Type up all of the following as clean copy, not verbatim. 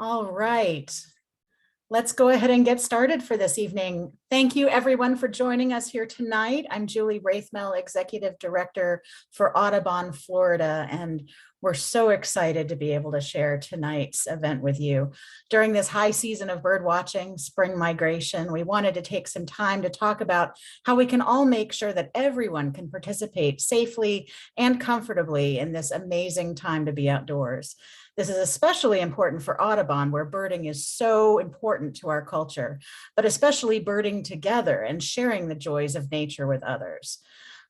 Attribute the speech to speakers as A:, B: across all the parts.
A: All right, let's go ahead and get started for this evening. Thank you everyone for joining us here tonight. I'm Julie Wraithmel, Executive Director for Audubon, Florida, and we're so excited to be able to share tonight's event with you. During this high season of bird watching, spring migration, we wanted to take some time to talk about how we can all make sure that everyone can participate safely and comfortably in this amazing time to be outdoors. This is especially important for Audubon, where birding is so important to our culture, but especially birding together and sharing the joys of nature with others.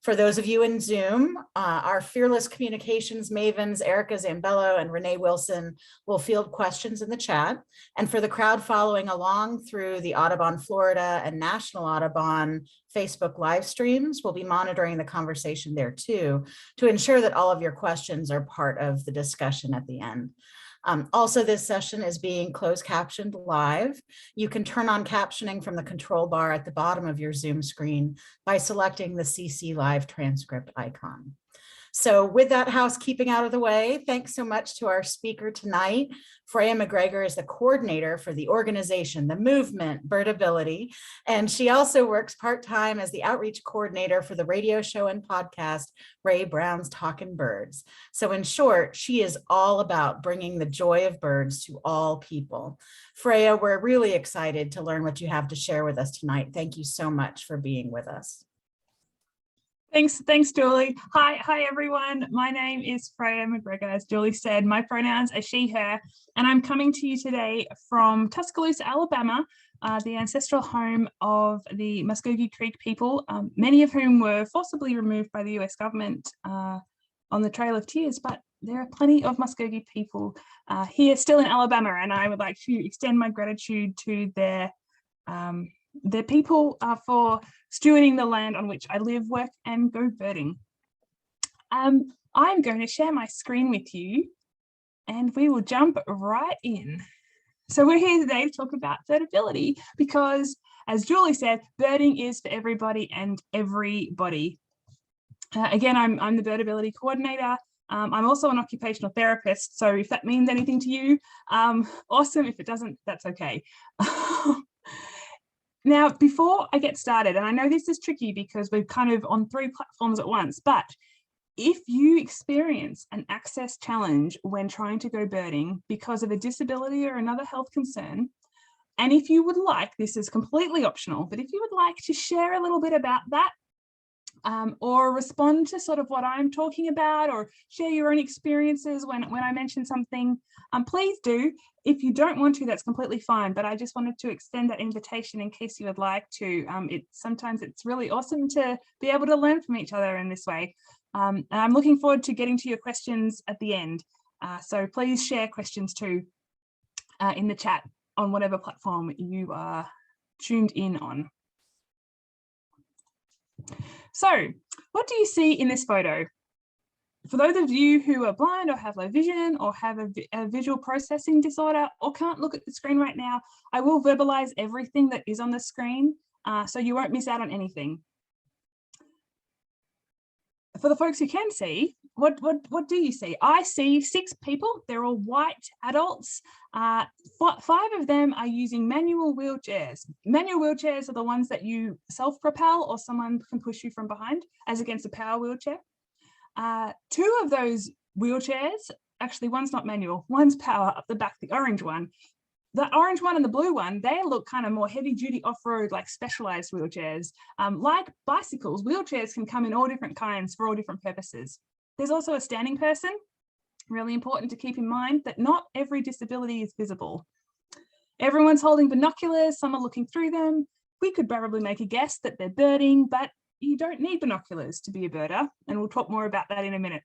A: For those of you in Zoom, our fearless communications mavens, Erica Zambello and Renee Wilson, will field questions in the chat. And for the crowd following along through the Audubon Florida and National Audubon Facebook live streams, we'll be monitoring the conversation there too, to ensure that all of your questions are part of the discussion at the end. Also, this session is being closed captioned live. You can turn on captioning from the control bar at the bottom of your Zoom screen by selecting the CC Live transcript icon. So with that housekeeping out of the way, thanks so much to our speaker tonight. Freya McGregor is the coordinator for the organization, the movement, Birdability, and she also works part-time as the outreach coordinator for the radio show and podcast, Ray Brown's Talkin' Birds. So in short, she is all about bringing the joy of birds to all people. Freya, we're really excited to learn what you have to share with us tonight. Thank you so much for being with us.
B: Thanks, Julie. Hi, everyone. My name is Freya McGregor, as Julie said. My pronouns are she, her, and I'm coming to you today from Tuscaloosa, Alabama, the ancestral home of the Muskogee Creek people, many of whom were forcibly removed by the US government on the Trail of Tears, but there are plenty of Muskogee people here still in Alabama, and I would like to extend my gratitude to their people for stewarding the land on which I live, work, and go birding. I'm going to share my screen with you, and we will jump right in. So we're here today to talk about birdability because, as Julie said, birding is for everybody and everybody. Again, I'm the Birdability coordinator. I'm also an occupational therapist, so if that means anything to you, awesome. If it doesn't, that's okay. Now, before I get started, and I know this is tricky because we're kind of on 3 platforms at once, but if you experience an access challenge when trying to go birding because of a disability or another health concern, and if you would like, this is completely optional, but if you would like to share a little bit about that, or respond to sort of what I'm talking about, or share your own experiences when I mention something, please do. If you don't want to, that's completely fine, but I just wanted to extend that invitation in case you would like to. Sometimes it's really awesome to be able to learn from each other in this way. And I'm looking forward to getting to your questions at the end. So please share questions too in the chat on whatever platform you are tuned in on. So what do you see in this photo? For those of you who are blind or have low vision or have a visual processing disorder or can't look at the screen right now, I will verbalize everything that is on the screen so you won't miss out on anything. For the folks who can see, what do you see? I see 6 people. They're all white adults. 5 of them are using manual wheelchairs. Manual wheelchairs are the ones that you self-propel or someone can push you from behind, as against a power wheelchair. 2 of those wheelchairs, actually one's not manual, one's power up the back, the orange one. The orange one and the blue one, they look kind of more heavy duty off-road, like specialized wheelchairs. Like bicycles, wheelchairs can come in all different kinds for all different purposes. There's also a standing person. Really important to keep in mind that not every disability is visible. Everyone's holding binoculars, some are looking through them. We could probably make a guess that they're birding, but you don't need binoculars to be a birder, and we'll talk more about that in a minute.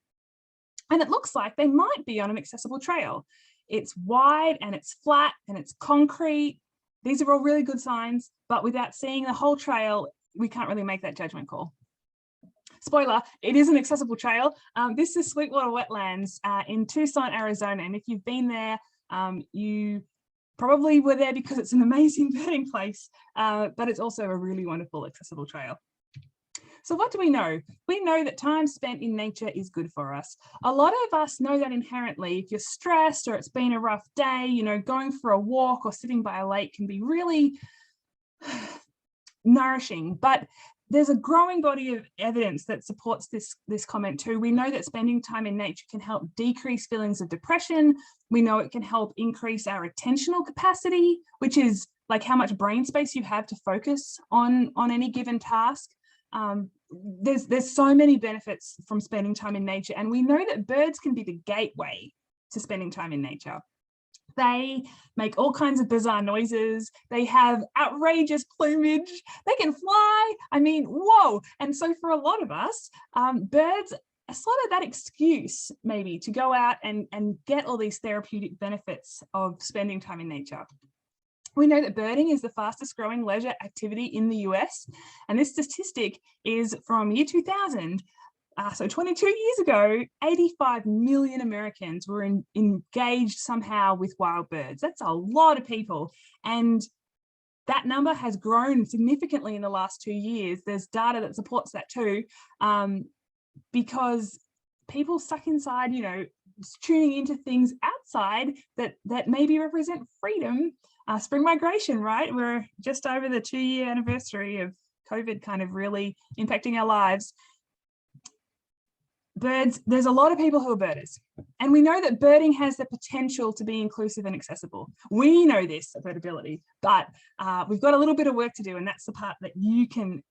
B: And it looks like they might be on an accessible trail. It's wide and it's flat and it's concrete. These are all really good signs, but without seeing the whole trail, we can't really make that judgment call. Spoiler, it is an accessible trail. This is Sweetwater Wetlands in Tucson, Arizona. And if you've been there, you probably were there because it's an amazing birding place, but it's also a really wonderful accessible trail. So what do we know? We know that time spent in nature is good for us. A lot of us know that inherently. If you're stressed or it's been a rough day, you know, going for a walk or sitting by a lake can be really nourishing. But there's a growing body of evidence that supports this comment too. We know that spending time in nature can help decrease feelings of depression. We know it can help increase our attentional capacity, which is like how much brain space you have to focus on any given task. There's so many benefits from spending time in nature, and we know that birds can be the gateway to spending time in nature. They make all kinds of bizarre noises. They have outrageous plumage. They can fly. I mean, whoa. And so for a lot of us, birds are sort of that excuse maybe to go out and get all these therapeutic benefits of spending time in nature. We know that birding is the fastest growing leisure activity in the US. And this statistic is from year 2000. So 22 years ago, 85 million Americans were engaged somehow with wild birds. That's a lot of people. And that number has grown significantly in the last 2 years. There's data that supports that too, because people stuck inside, you know, tuning into things outside that maybe represent freedom. Spring migration, right? We're just over the 2-year anniversary of COVID kind of really impacting our lives. Birds, there's a lot of people who are birders, and we know that birding has the potential to be inclusive and accessible. We know this at Birdability, but we've got a little bit of work to do, and that's the part that you can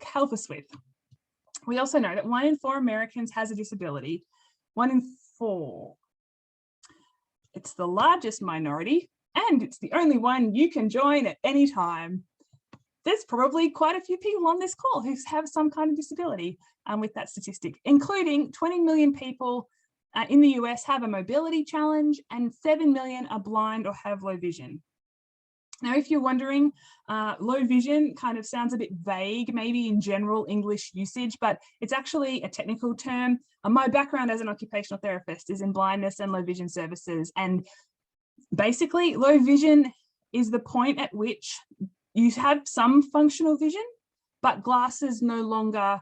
B: help us with. We also know that 1 in 4 Americans has a disability. 1 in 4. It's the largest minority, and it's the only one you can join at any time. There's probably quite a few people on this call who have some kind of disability with that statistic, including 20 million people in the US have a mobility challenge, and 7 million are blind or have low vision. Now, if you're wondering, low vision kind of sounds a bit vague, maybe in general English usage, but it's actually a technical term. My background as an occupational therapist is in blindness and low vision services. And basically, low vision is the point at which you have some functional vision, but glasses no longer,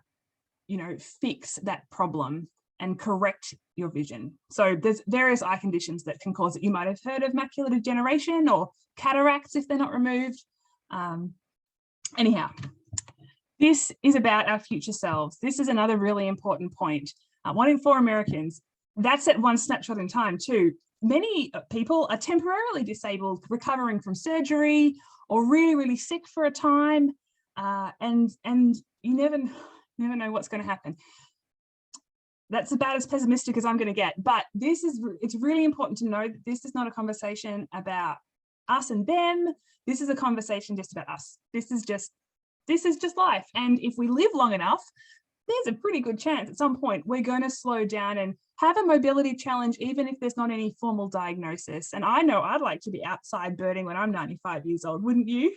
B: you know, fix that problem and correct your vision. So there's various eye conditions that can cause it. You might have heard of macular degeneration or cataracts if they're not removed. Anyhow, this is about our future selves. This is another really important point. 1 in 4 Americans, that's at one snapshot in time too. Many people are temporarily disabled, recovering from surgery or really, really sick for a time. And you never know what's going to happen. That's about as pessimistic as I'm going to get. But it's really important to know that this is not a conversation about us and them. This is a conversation just about us. This is just life. And if we live long enough, there's a pretty good chance at some point we're going to slow down and have a mobility challenge, even if there's not any formal diagnosis. And I know I'd like to be outside birding when I'm 95 years old, wouldn't you?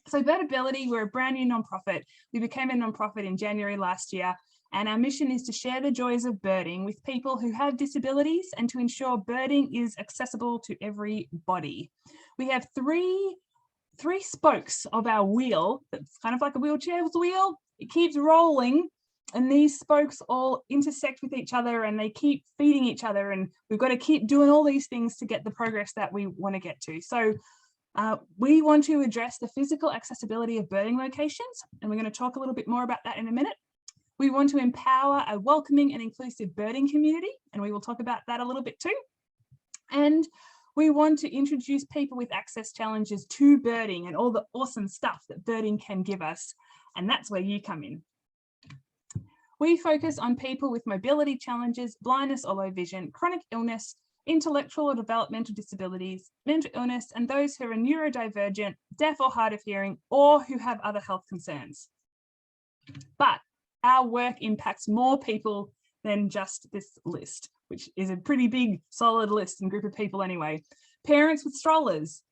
B: So Birdability, we're a brand new nonprofit. We became a nonprofit in January last year, and our mission is to share the joys of birding with people who have disabilities and to ensure birding is accessible to everybody. We have three spokes of our wheel that's kind of like a wheelchair's wheel. It keeps rolling, and these spokes all intersect with each other and they keep feeding each other, and we've got to keep doing all these things to get the progress that we want to get to. So we want to address the physical accessibility of birding locations, and we're going to talk a little bit more about that in a minute. We want to empower a welcoming and inclusive birding community, and we will talk about that a little bit too. And we want to introduce people with access challenges to birding and all the awesome stuff that birding can give us, and that's where you come in. We focus on people with mobility challenges, blindness or low vision, chronic illness, intellectual or developmental disabilities, mental illness, and those who are neurodivergent, deaf or hard of hearing, or who have other health concerns. But our work impacts more people than just this list, which is a pretty big, solid list and group of people anyway. Parents with strollers,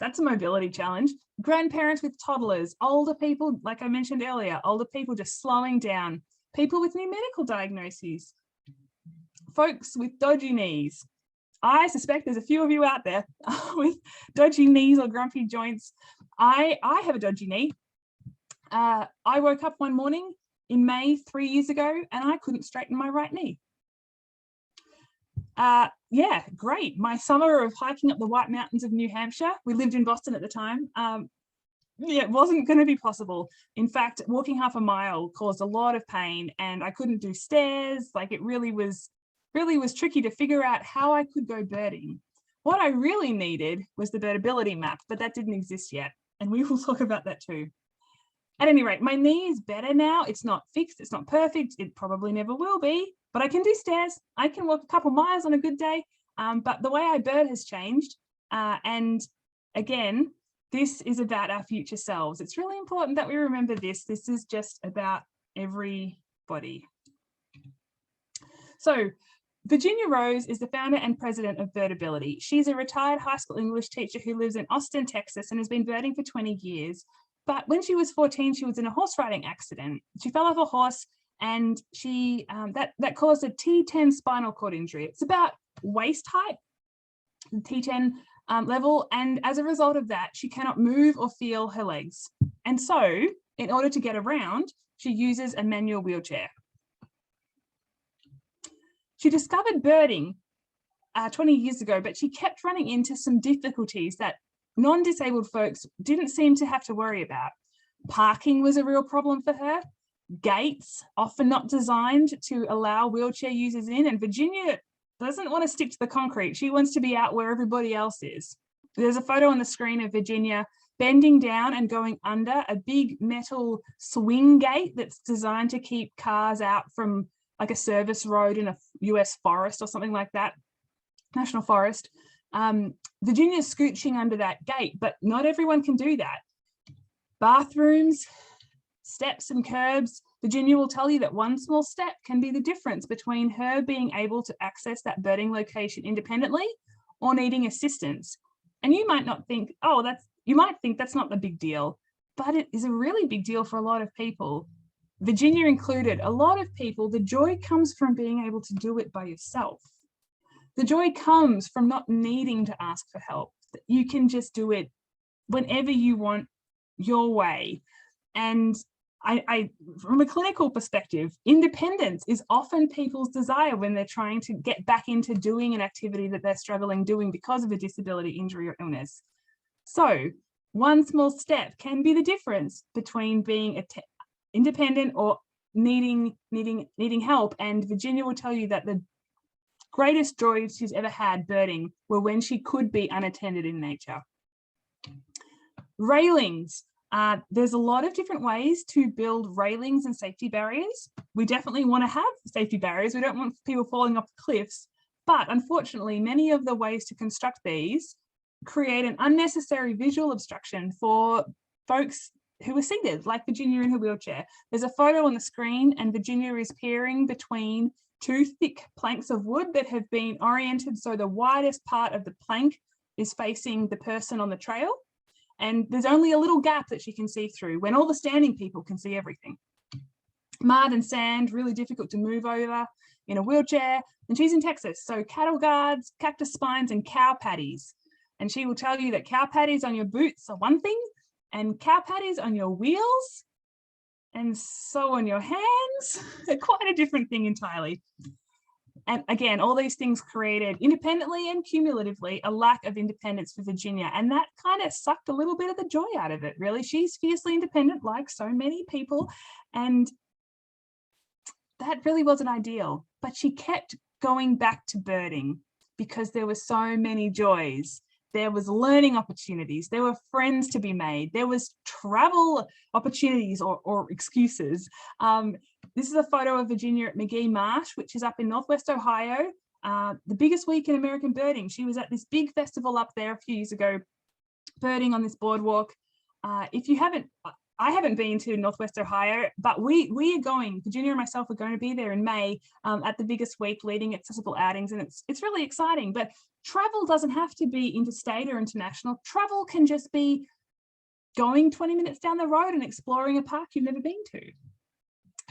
B: that's a mobility challenge. Grandparents with toddlers, older people, like I mentioned earlier, older people just slowing down, people with new medical diagnoses, folks with dodgy knees. I suspect there's a few of you out there with dodgy knees or grumpy joints. I have a dodgy knee. I woke up one morning in May 3 years ago and I couldn't straighten my right knee. Yeah, great. My summer of hiking up the White Mountains of New Hampshire, we lived in Boston at the time, yeah, it wasn't going to be possible. In fact, walking half a mile caused a lot of pain and I couldn't do stairs. Like, it really was tricky to figure out how I could go birding. What I really needed was the Birdability Map, but that didn't exist yet. And we will talk about that too. At any rate, my knee is better now. It's not fixed, it's not perfect. It probably never will be, but I can do stairs. I can walk a couple miles on a good day. But the way I bird has changed. And again, this is about our future selves. It's really important that we remember this. This is just about everybody. So Virginia Rose is the founder and president of Birdability. She's a retired high school English teacher who lives in Austin, Texas, and has been birding for 20 years. But when she was 14, she was in a horse riding accident. She fell off a horse and she that caused a T10 spinal cord injury. It's about waist height, T10 level, and as a result of that, she cannot move or feel her legs. And so, in order to get around, she uses a manual wheelchair. She discovered birding 20 years ago, but she kept running into some difficulties that non-disabled folks didn't seem to have to worry about. Parking was a real problem for her. Gates, often not designed to allow wheelchair users in, and Virginia doesn't want to stick to the concrete. She wants to be out where everybody else is. There's a photo on the screen of Virginia bending down and going under a big metal swing gate that's designed to keep cars out from like a service road in a US forest or something like that, national forest. Virginia's scooching under that gate, but not everyone can do that. Bathrooms, steps and curbs. Virginia will tell you that one small step can be the difference between her being able to access that birding location independently or needing assistance. And you might not think, oh, you might think that's not a big deal, but it is a really big deal for a lot of people. Virginia included. A lot of people, the joy comes from being able to do it by yourself. The joy comes from not needing to ask for help. You can just do it whenever you want, your way. And I from a clinical perspective, independence is often people's desire when they're trying to get back into doing an activity that they're struggling doing because of a disability, injury, or illness. So one small step can be the difference between being independent or needing help. And Virginia will tell you that the greatest joy she's ever had birding were when she could be unattended in nature. Railings. There's a lot of different ways to build railings and safety barriers. We definitely want to have safety barriers. We don't want people falling off the cliffs, but unfortunately, many of the ways to construct these create an unnecessary visual obstruction for folks who are seated, like Virginia in her wheelchair. There's a photo on the screen and Virginia is peering between two thick planks of wood that have been oriented so the widest part of the plank is facing the person on the trail. And there's only a little gap that she can see through when all the standing people can see everything. Mud and sand, really difficult to move over in a wheelchair. And she's in Texas, so cattle guards, cactus spines, and cow patties. And she will tell you that cow patties on your boots are one thing, and cow patties on your wheels, and so on your hands, are quite a different thing entirely. And again, all these things created independently and cumulatively a lack of independence for Virginia. And that kind of sucked a little bit of the joy out of it, really. She's fiercely independent, like so many people. And that really wasn't ideal. But she kept going back to birding because there were so many joys. There was learning opportunities. There were friends to be made. There was travel opportunities or excuses. This is a photo of Virginia at McGee Marsh, which is up in Northwest Ohio. The biggest week in American birding. She was at this big festival up there a few years ago, birding on this boardwalk. If you haven't, I haven't been to Northwest Ohio, but we are going, Virginia and myself are going to be there in May at the biggest week leading accessible outings, and it's really exciting. But travel doesn't have to be interstate or international. Travel can just be going 20 minutes down the road and exploring a park you've never been to.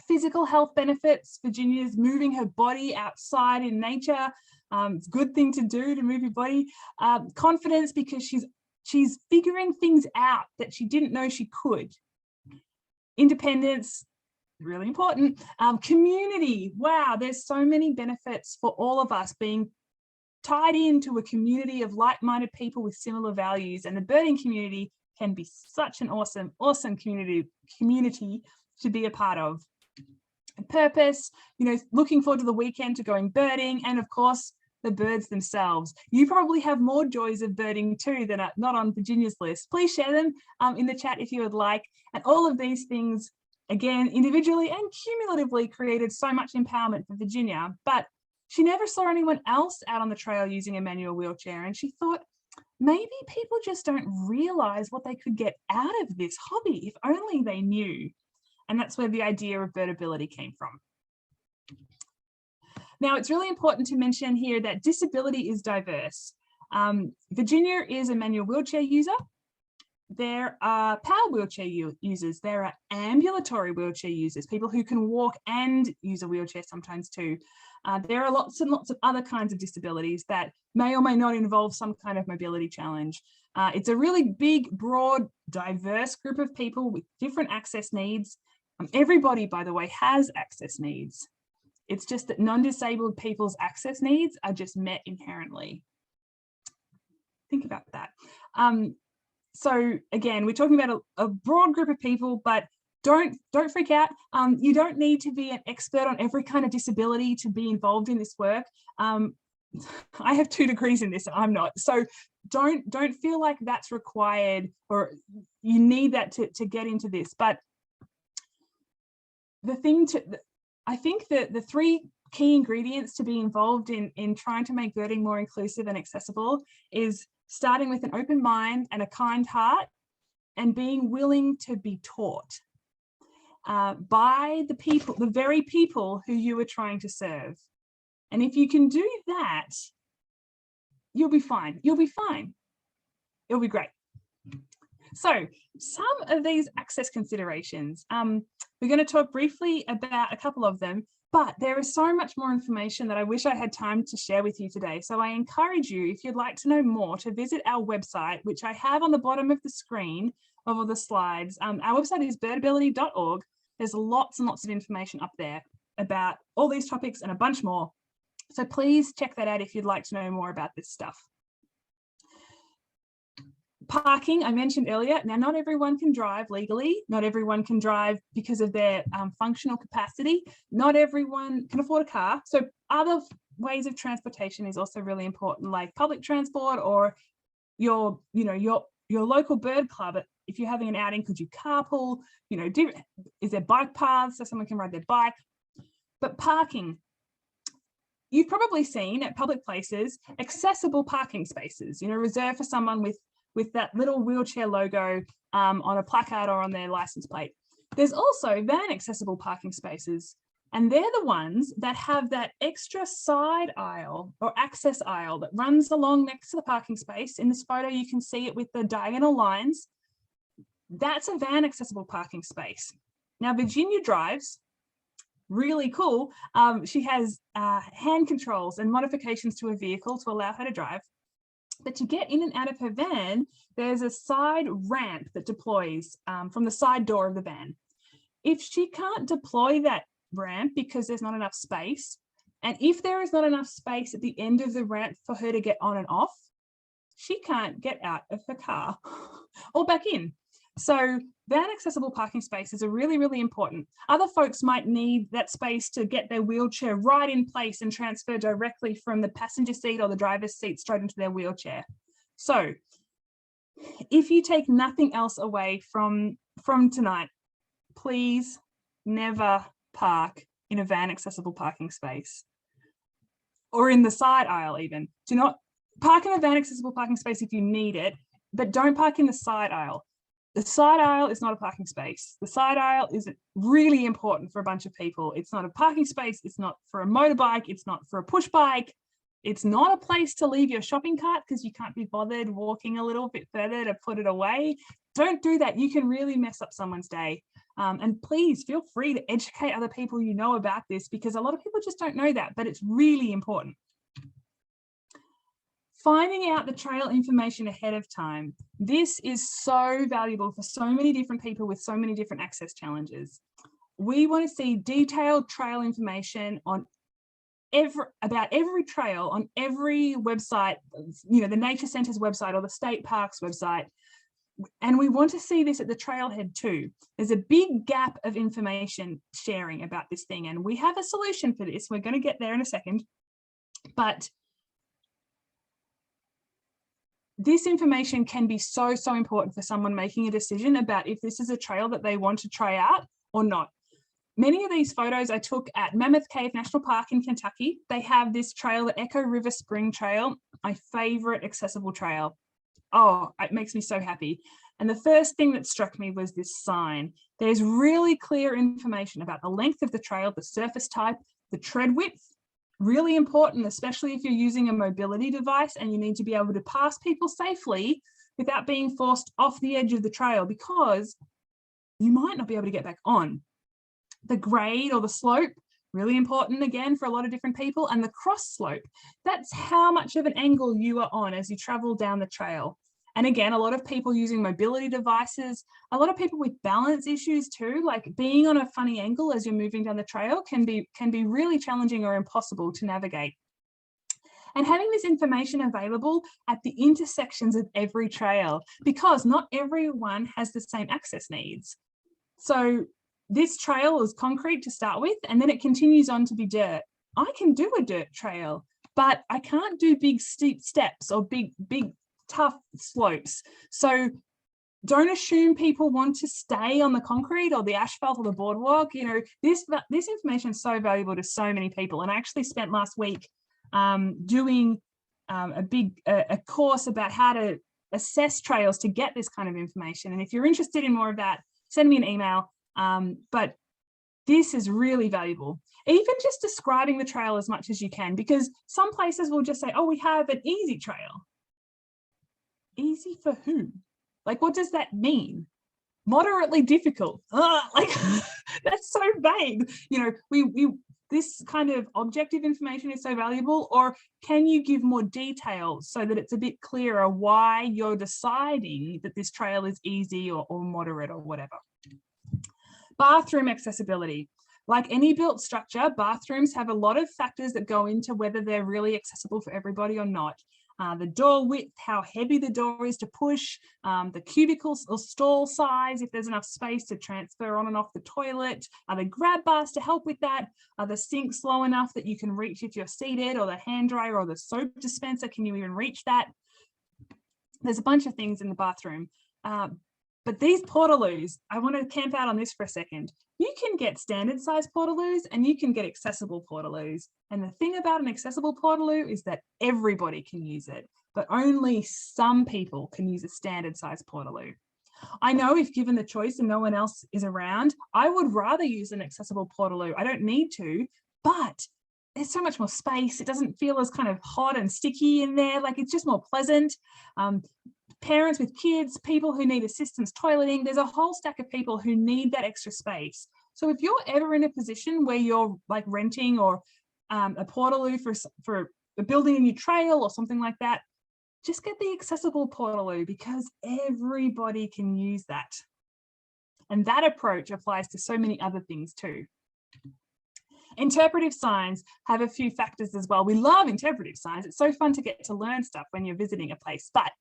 B: Physical health benefits. Virginia's moving her body outside in nature. It's a good thing to do, to move your body. Confidence, because she's figuring things out that she didn't know she could. Independence, really important. Community, wow, there's so many benefits for all of us being tied into a community of like-minded people with similar values, and the birding community can be such an awesome community to be a part of. Purpose, looking forward to the weekend to going birding, and of course the birds themselves. You probably have more joys of birding too that are not on Virginia's list. Please share them in the chat if you would like. And all of these things, again, individually and cumulatively created so much empowerment for Virginia. But she never saw anyone else out on the trail using a manual wheelchair, and she thought, maybe people just don't realize what they could get out of this hobby if only they knew. And that's where the idea of birdability came from. Now, it's really important to mention here that disability is diverse. Virginia is a manual wheelchair user. There are power wheelchair users. There are ambulatory wheelchair users, people who can walk and use a wheelchair sometimes too. There are lots and lots of other kinds of disabilities that may or may not involve some kind of mobility challenge. It's a really big, broad, diverse group of people with different access needs. Everybody, by the way, has access needs. It's just that non-disabled people's access needs are just met inherently. Think about that. So again, we're talking about a broad group of people, but don't freak out. You don't need to be an expert on every kind of disability to be involved in this work. I have 2 degrees in this, I'm not. So don't feel like that's required or you need that to get into this. But I think that the 3 key ingredients to be involved in trying to make birding more inclusive and accessible is starting with an open mind and a kind heart, and being willing to be taught by the very people who you are trying to serve. And if you can do that, you'll be fine. You'll be fine. It'll be great. So some of these access considerations, we're going to talk briefly about a couple of them, but there is so much more information that I wish I had time to share with you today. So I encourage you, if you'd like to know more, to visit our website, which I have on the bottom of the screen of all the slides. Our website is birdability.org. There's lots and lots of information up there about all these topics and a bunch more. So please check that out if you'd like to know more about this stuff. Parking, I mentioned earlier. Now, not everyone can drive legally. Not everyone can drive because of their functional capacity. Not everyone can afford a car. So other ways of transportation is also really important, like public transport or your local bird club. If you're having an outing, could you carpool? Is there bike paths so someone can ride their bike? But parking, you've probably seen at public places accessible parking spaces, reserved for someone with that little wheelchair logo on a placard or on their license plate. There's also van accessible parking spaces, and they're the ones that have that extra side aisle or access aisle that runs along next to the parking space. In this photo, you can see it with the diagonal lines. That's a van accessible parking space. Now, Virginia drives, really cool. She has hand controls and modifications to a vehicle to allow her to drive. But to get in and out of her van, there's a side ramp that deploys from the side door of the van. If she can't deploy that ramp because there's not enough space, and if there is not enough space at the end of the ramp for her to get on and off, she can't get out of her car or back in. So van accessible parking spaces are really, really important. Other folks might need that space to get their wheelchair right in place and transfer directly from the passenger seat or the driver's seat straight into their wheelchair. So if you take nothing else away from tonight, please never park in a van accessible parking space or in the side aisle even. Do not park in a van accessible parking space if you need it, but don't park in the side aisle. The side aisle is not a parking space. The side aisle is really important for a bunch of people. It's not a parking space. It's not for a motorbike. It's not for a push bike. It's not a place to leave your shopping cart because you can't be bothered walking a little bit further to put it away. Don't do that. You can really mess up someone's day. And please feel free to educate other people you know about this, because a lot of people just don't know that, but it's really important. Finding out the trail information ahead of time. This is so valuable for so many different people with so many different access challenges. We want to see detailed trail information on about every trail on every website, you know, the nature center's website or the state park's website. And we want to see this at the trailhead too. There's a big gap of information sharing about this thing, and we have a solution for this. We're going to get there in a second, but this information can be so important for someone making a decision about if this is a trail that they want to try out or not. Many of these photos I took at Mammoth Cave National Park in Kentucky. They have this trail, the Echo River Spring Trail, my favorite accessible trail. Oh, it makes me so happy. And the first thing that struck me was this sign. There's really clear information about the length of the trail, the surface type, the tread width. Really important, especially if you're using a mobility device and you need to be able to pass people safely without being forced off the edge of the trail, because you might not be able to get back on. The grade or the slope, really important again for a lot of different people, and the cross slope. That's how much of an angle you are on as you travel down the trail. And again, a lot of people using mobility devices, a lot of people with balance issues too, like being on a funny angle as you're moving down the trail can be really challenging or impossible to navigate. And having this information available at the intersections of every trail, because not everyone has the same access needs. So this trail is concrete to start with, and then it continues on to be dirt. I can do a dirt trail, but I can't do big steep steps or big tough slopes. So don't assume people want to stay on the concrete or the asphalt or the boardwalk. You know, this information is so valuable to so many people. And I actually spent last week doing a course about how to assess trails to get this kind of information. And if you're interested in more of that, send me an email. But this is really valuable. Even just describing the trail as much as you can, because some places will just say, oh, we have an easy trail. Easy for who? Like, what does that mean? Moderately difficult. Like that's so vague. You know, we this kind of objective information is so valuable. Or can you give more detail so that it's a bit clearer why you're deciding that this trail is easy or moderate or whatever? Bathroom accessibility. Like any built structure, bathrooms have a lot of factors that go into whether they're really accessible for everybody or not. The door width, how heavy the door is to push, the cubicle or stall size, if there's enough space to transfer on and off the toilet, are the grab bars to help with that? Are the sinks low enough that you can reach if you're seated, or the hand dryer or the soap dispenser, can you even reach that? There's a bunch of things in the bathroom. But these portaloos, I want to camp out on this for a second. You can get standard size portaloos and you can get accessible portaloos. And the thing about an accessible portaloo is that everybody can use it, but only some people can use a standard size portaloo. I know if given the choice and no one else is around, I would rather use an accessible portaloo. I don't need to, but there's so much more space. It doesn't feel as kind of hot and sticky in there. Like, it's just more pleasant. Parents with kids, people who need assistance toileting, there's a whole stack of people who need that extra space. So if you're ever in a position where you're like renting or a portaloo for building a new trail or something like that, just get the accessible portaloo, because everybody can use that. And that approach applies to so many other things too. Interpretive signs have a few factors as well. We love interpretive signs. It's so fun to get to learn stuff when you're visiting a place, but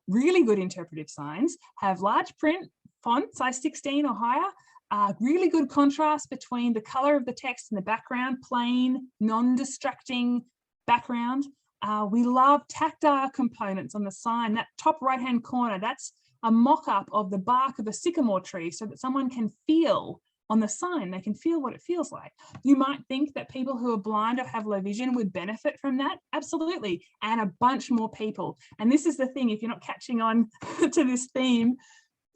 B: really good interpretive signs have large print, font, size 16 or higher, really good contrast between the color of the text and the background, plain, non-distracting background. We love tactile components on the sign. That top right-hand corner, that's a mock-up of the bark of a sycamore tree so that someone can feel on the sign, they can feel what it feels like. You might think that people who are blind or have low vision would benefit from that. Absolutely. And a bunch more people. And this is the thing, if you're not catching on to this theme,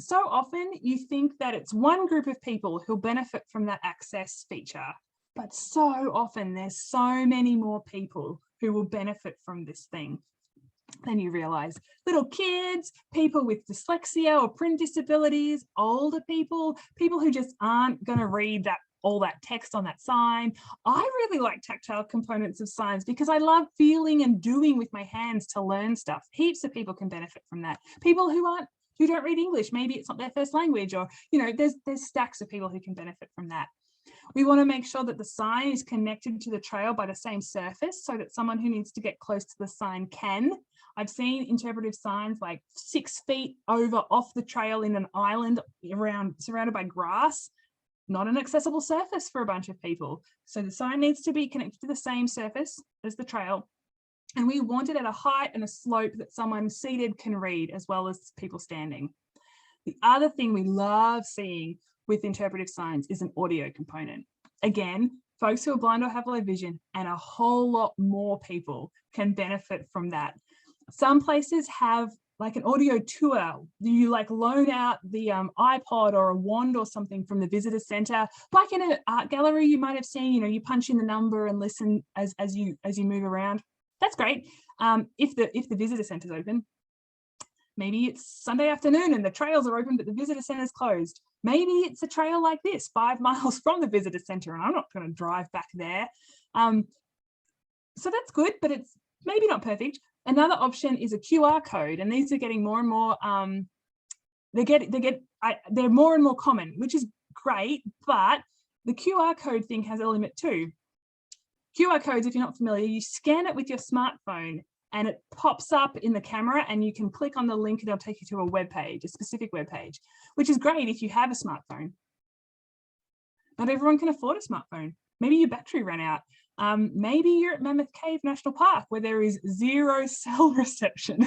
B: so often you think that it's one group of people who'll benefit from that access feature, but so often there's so many more people who will benefit from this thing. Then you realize little kids, people with dyslexia or print disabilities, older people, people who just aren't going to read that all that text on that sign. I really like tactile components of signs because I love feeling and doing with my hands to learn stuff. Heaps of people can benefit from that. People who don't read English, maybe it's not their first language, or, you know, there's stacks of people who can benefit from that. We want to make sure that the sign is connected to the trail by the same surface so that someone who needs to get close to the sign can. I've seen interpretive signs like 6 feet over off the trail in an island surrounded by grass. Not an accessible surface for a bunch of people. So the sign needs to be connected to the same surface as the trail. And we want it at a height and a slope that someone seated can read, as well as people standing. The other thing we love seeing with interpretive signs is an audio component. Again, folks who are blind or have low vision and a whole lot more people can benefit from that. Some places have like an audio tour. You like loan out the iPod or a wand or something from the visitor center, like in an art gallery you might have seen. You know, you punch in the number and listen as you move around. That's great. If the visitor center is open, maybe it's Sunday afternoon and the trails are open but the visitor center is closed. Maybe it's a trail like this 5 miles from the visitor center and I'm not going to drive back there. So that's good, but it's maybe not perfect. Another option is a QR code, and these are getting more and more. They're more and more common, which is great. But the QR code thing has a limit too. QR codes, if you're not familiar, you scan it with your smartphone, and it pops up in the camera, and you can click on the link, and it'll take you to a web page, a specific web page, which is great if you have a smartphone. Not everyone can afford a smartphone. Maybe your battery ran out. Maybe you're at Mammoth Cave National Park where there is 0 cell reception.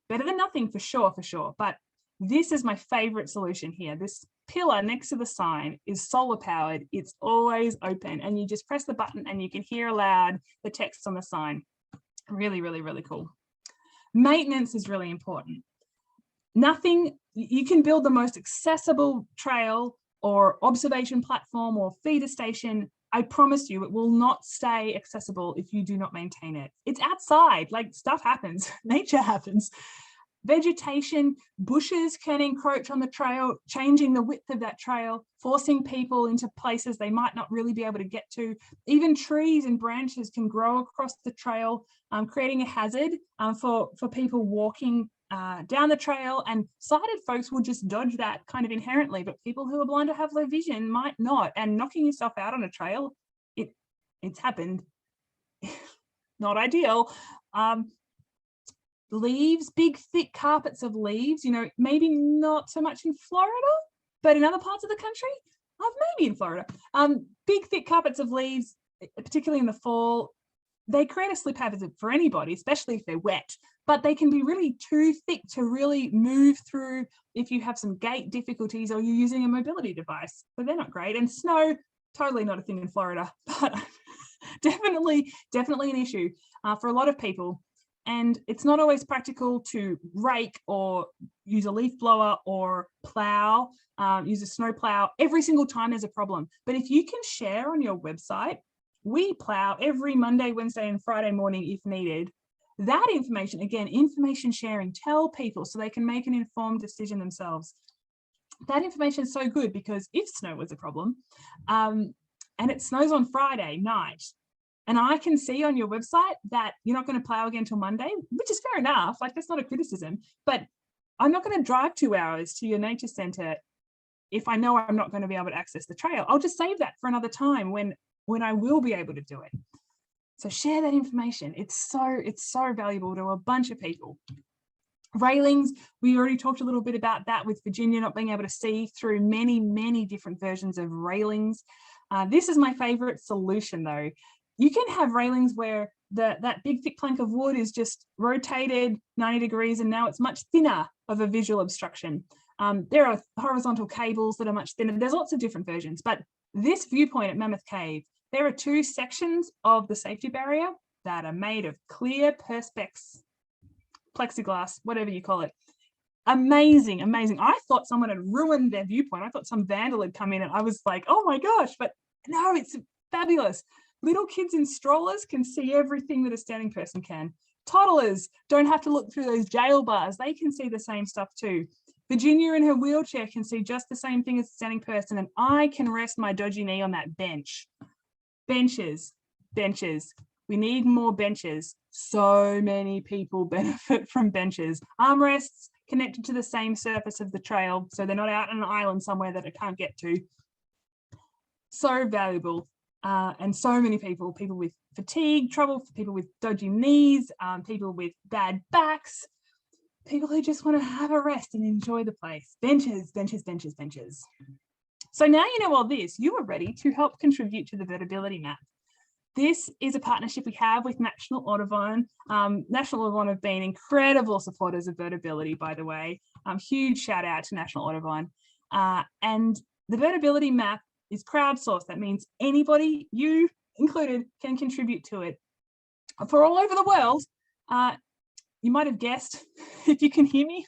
B: Better than nothing for sure. But this is my favorite solution here. This pillar next to the sign is solar powered. It's always open and you just press the button and you can hear aloud the text on the sign. Really, really, really cool. Maintenance is really important. You can build the most accessible trail or observation platform or feeder station. I promise you it will not stay accessible if you do not maintain it. It's outside, like stuff happens, nature happens. Vegetation, bushes can encroach on the trail, changing the width of that trail, forcing people into places they might not really be able to get to. Even trees and branches can grow across the trail, creating a hazard for people walking down the trail, and sighted folks will just dodge that kind of inherently, but people who are blind or have low vision might not. And knocking yourself out on a trail, it's happened. Not ideal. Leaves, big thick carpets of leaves, you know, maybe not so much in Florida, but in other parts of the country, maybe in Florida, big thick carpets of leaves, particularly in the fall, they create a slip hazard for anybody, especially if they're wet, but they can be really too thick to really move through if you have some gait difficulties or you're using a mobility device. So they're not great. And snow, totally not a thing in Florida, but definitely an issue for a lot of people. And it's not always practical to rake or use a leaf blower or plow, use a snow plow every single time there's a problem. But if you can share on your website, we plow every Monday, Wednesday, and Friday morning if needed. That information, again, information sharing, tell people so they can make an informed decision themselves. That information is so good because if snow was a problem, and it snows on Friday night, and I can see on your website that you're not going to plow again till Monday, which is fair enough, like that's not a criticism, but I'm not going to drive 2 hours to your nature center if I know I'm not going to be able to access the trail. I'll just save that for another time when I will be able to do it. So share that information. It's so valuable to a bunch of people. Railings, we already talked a little bit about that with Virginia not being able to see through many different versions of railings. This is my favorite solution though. You can have railings where that big thick plank of wood is just rotated 90 degrees and now it's much thinner of a visual obstruction. There are horizontal cables that are much thinner. There's lots of different versions, but this viewpoint at Mammoth Cave, there are 2 sections of the safety barrier that are made of clear perspex, plexiglass, whatever you call it. Amazing. I thought someone had ruined their viewpoint. I thought some vandal had come in and I was like, oh my gosh, but no, it's fabulous. Little kids in strollers can see everything that a standing person can. Toddlers don't have to look through those jail bars. They can see the same stuff too. The junior in her wheelchair can see just the same thing as a standing person, and I can rest my dodgy knee on that bench. Benches, benches. We need more benches. So many people benefit from benches. Armrests connected to the same surface of the trail, so they're not out on an island somewhere that it can't get to. So valuable. And so many people with fatigue trouble, people with dodgy knees, people with bad backs, people who just want to have a rest and enjoy the place. Benches, benches, benches, benches. So now you know all this, you are ready to help contribute to the Birdability Map. This is a partnership we have with National Audubon. National Audubon have been incredible supporters of Birdability, by the way. Huge shout out to National Audubon. And the Birdability Map is crowdsourced. That means anybody, you included, can contribute to it. For all over the world, you might have guessed, if you can hear me,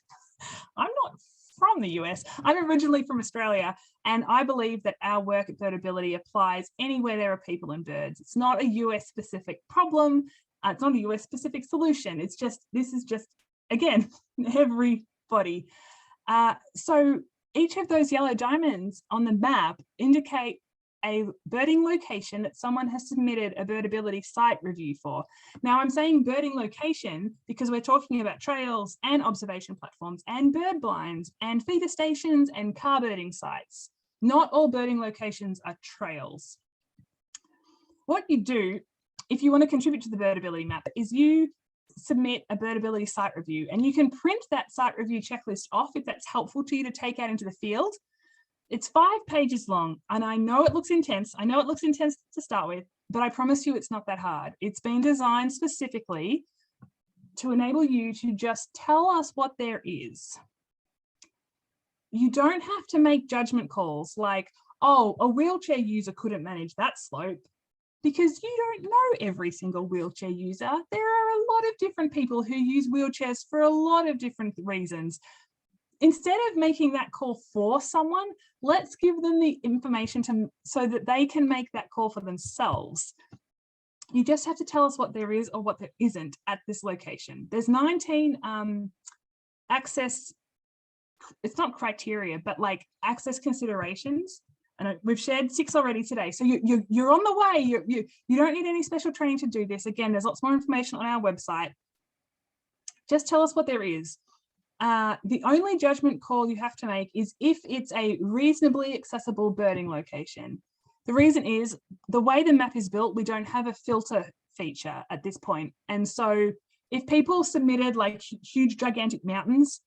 B: I'm not from the US. I'm originally from Australia, and I believe that our work at Birdability applies anywhere there are people and birds. It's not a US specific problem. It's not a US specific solution. It's just, this is just, again, everybody. So each of those yellow diamonds on the map indicate a birding location that someone has submitted a Birdability Site review for. Now I'm saying birding location because we're talking about trails and observation platforms and bird blinds and feeder stations and car birding sites. Not all birding locations are trails. What you do if you want to contribute to the Birdability Map is you submit a Birdability Site review, and you can print that site review checklist off if that's helpful to you to take out into the field. It's 5 pages long, and I know it looks intense. I know it looks intense to start with, but I promise you it's not that hard. It's been designed specifically to enable you to just tell us what there is. You don't have to make judgment calls like, oh, a wheelchair user couldn't manage that slope, because you don't know every single wheelchair user. There are a lot of different people who use wheelchairs for a lot of different reasons. Instead of making that call for someone, let's give them the information so that they can make that call for themselves. You just have to tell us what there is or what there isn't at this location. There's 19 access, it's not criteria, but like access considerations. And we've shared 6 already today. So you're on the way. You don't need any special training to do this. Again, there's lots more information on our website. Just tell us what there is. The only judgment call you have to make is if it's a reasonably accessible birding location. The reason is the way the map is built, we don't have a filter feature at this point. And so if people submitted like huge, gigantic mountains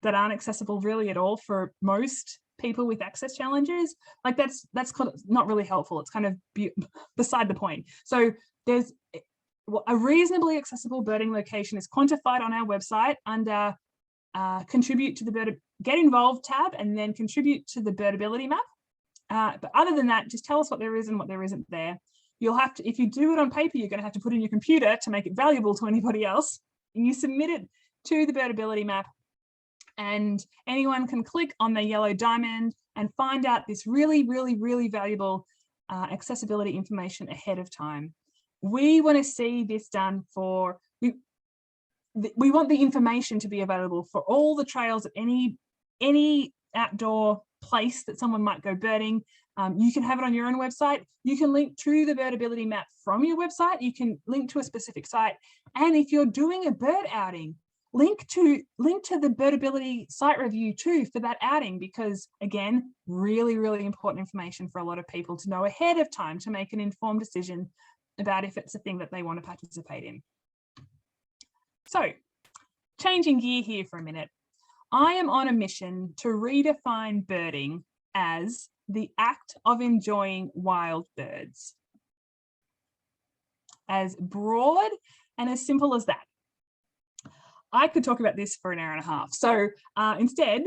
B: that aren't accessible really at all for most people with access challenges, like that's kind of not really helpful. It's kind of beside the point. So there's a reasonably accessible birding location is quantified on our website under contribute to the get involved tab, and then contribute to the Birdability Map. But other than that, just tell us what there is and what there isn't there. You'll have to, if you do it on paper, you're going to have to put in your computer to make it valuable to anybody else, and you submit it to the Birdability Map, and anyone can click on the yellow diamond and find out this really, really, really valuable accessibility information ahead of time. We want to see this done for, we want the information to be available for all the trails at any outdoor place that someone might go birding. You can have it on your own website. You can link to the Birdability Map from your website. You can link to a specific site. And if you're doing a bird outing, link to the Birdability Site review too for that outing, because again, really, really important information for a lot of people to know ahead of time to make an informed decision about if it's a thing that they want to participate in. So, changing gear here for a minute. I am on a mission to redefine birding as the act of enjoying wild birds. As broad and as simple as that. I could talk about this for an hour and a half. So instead,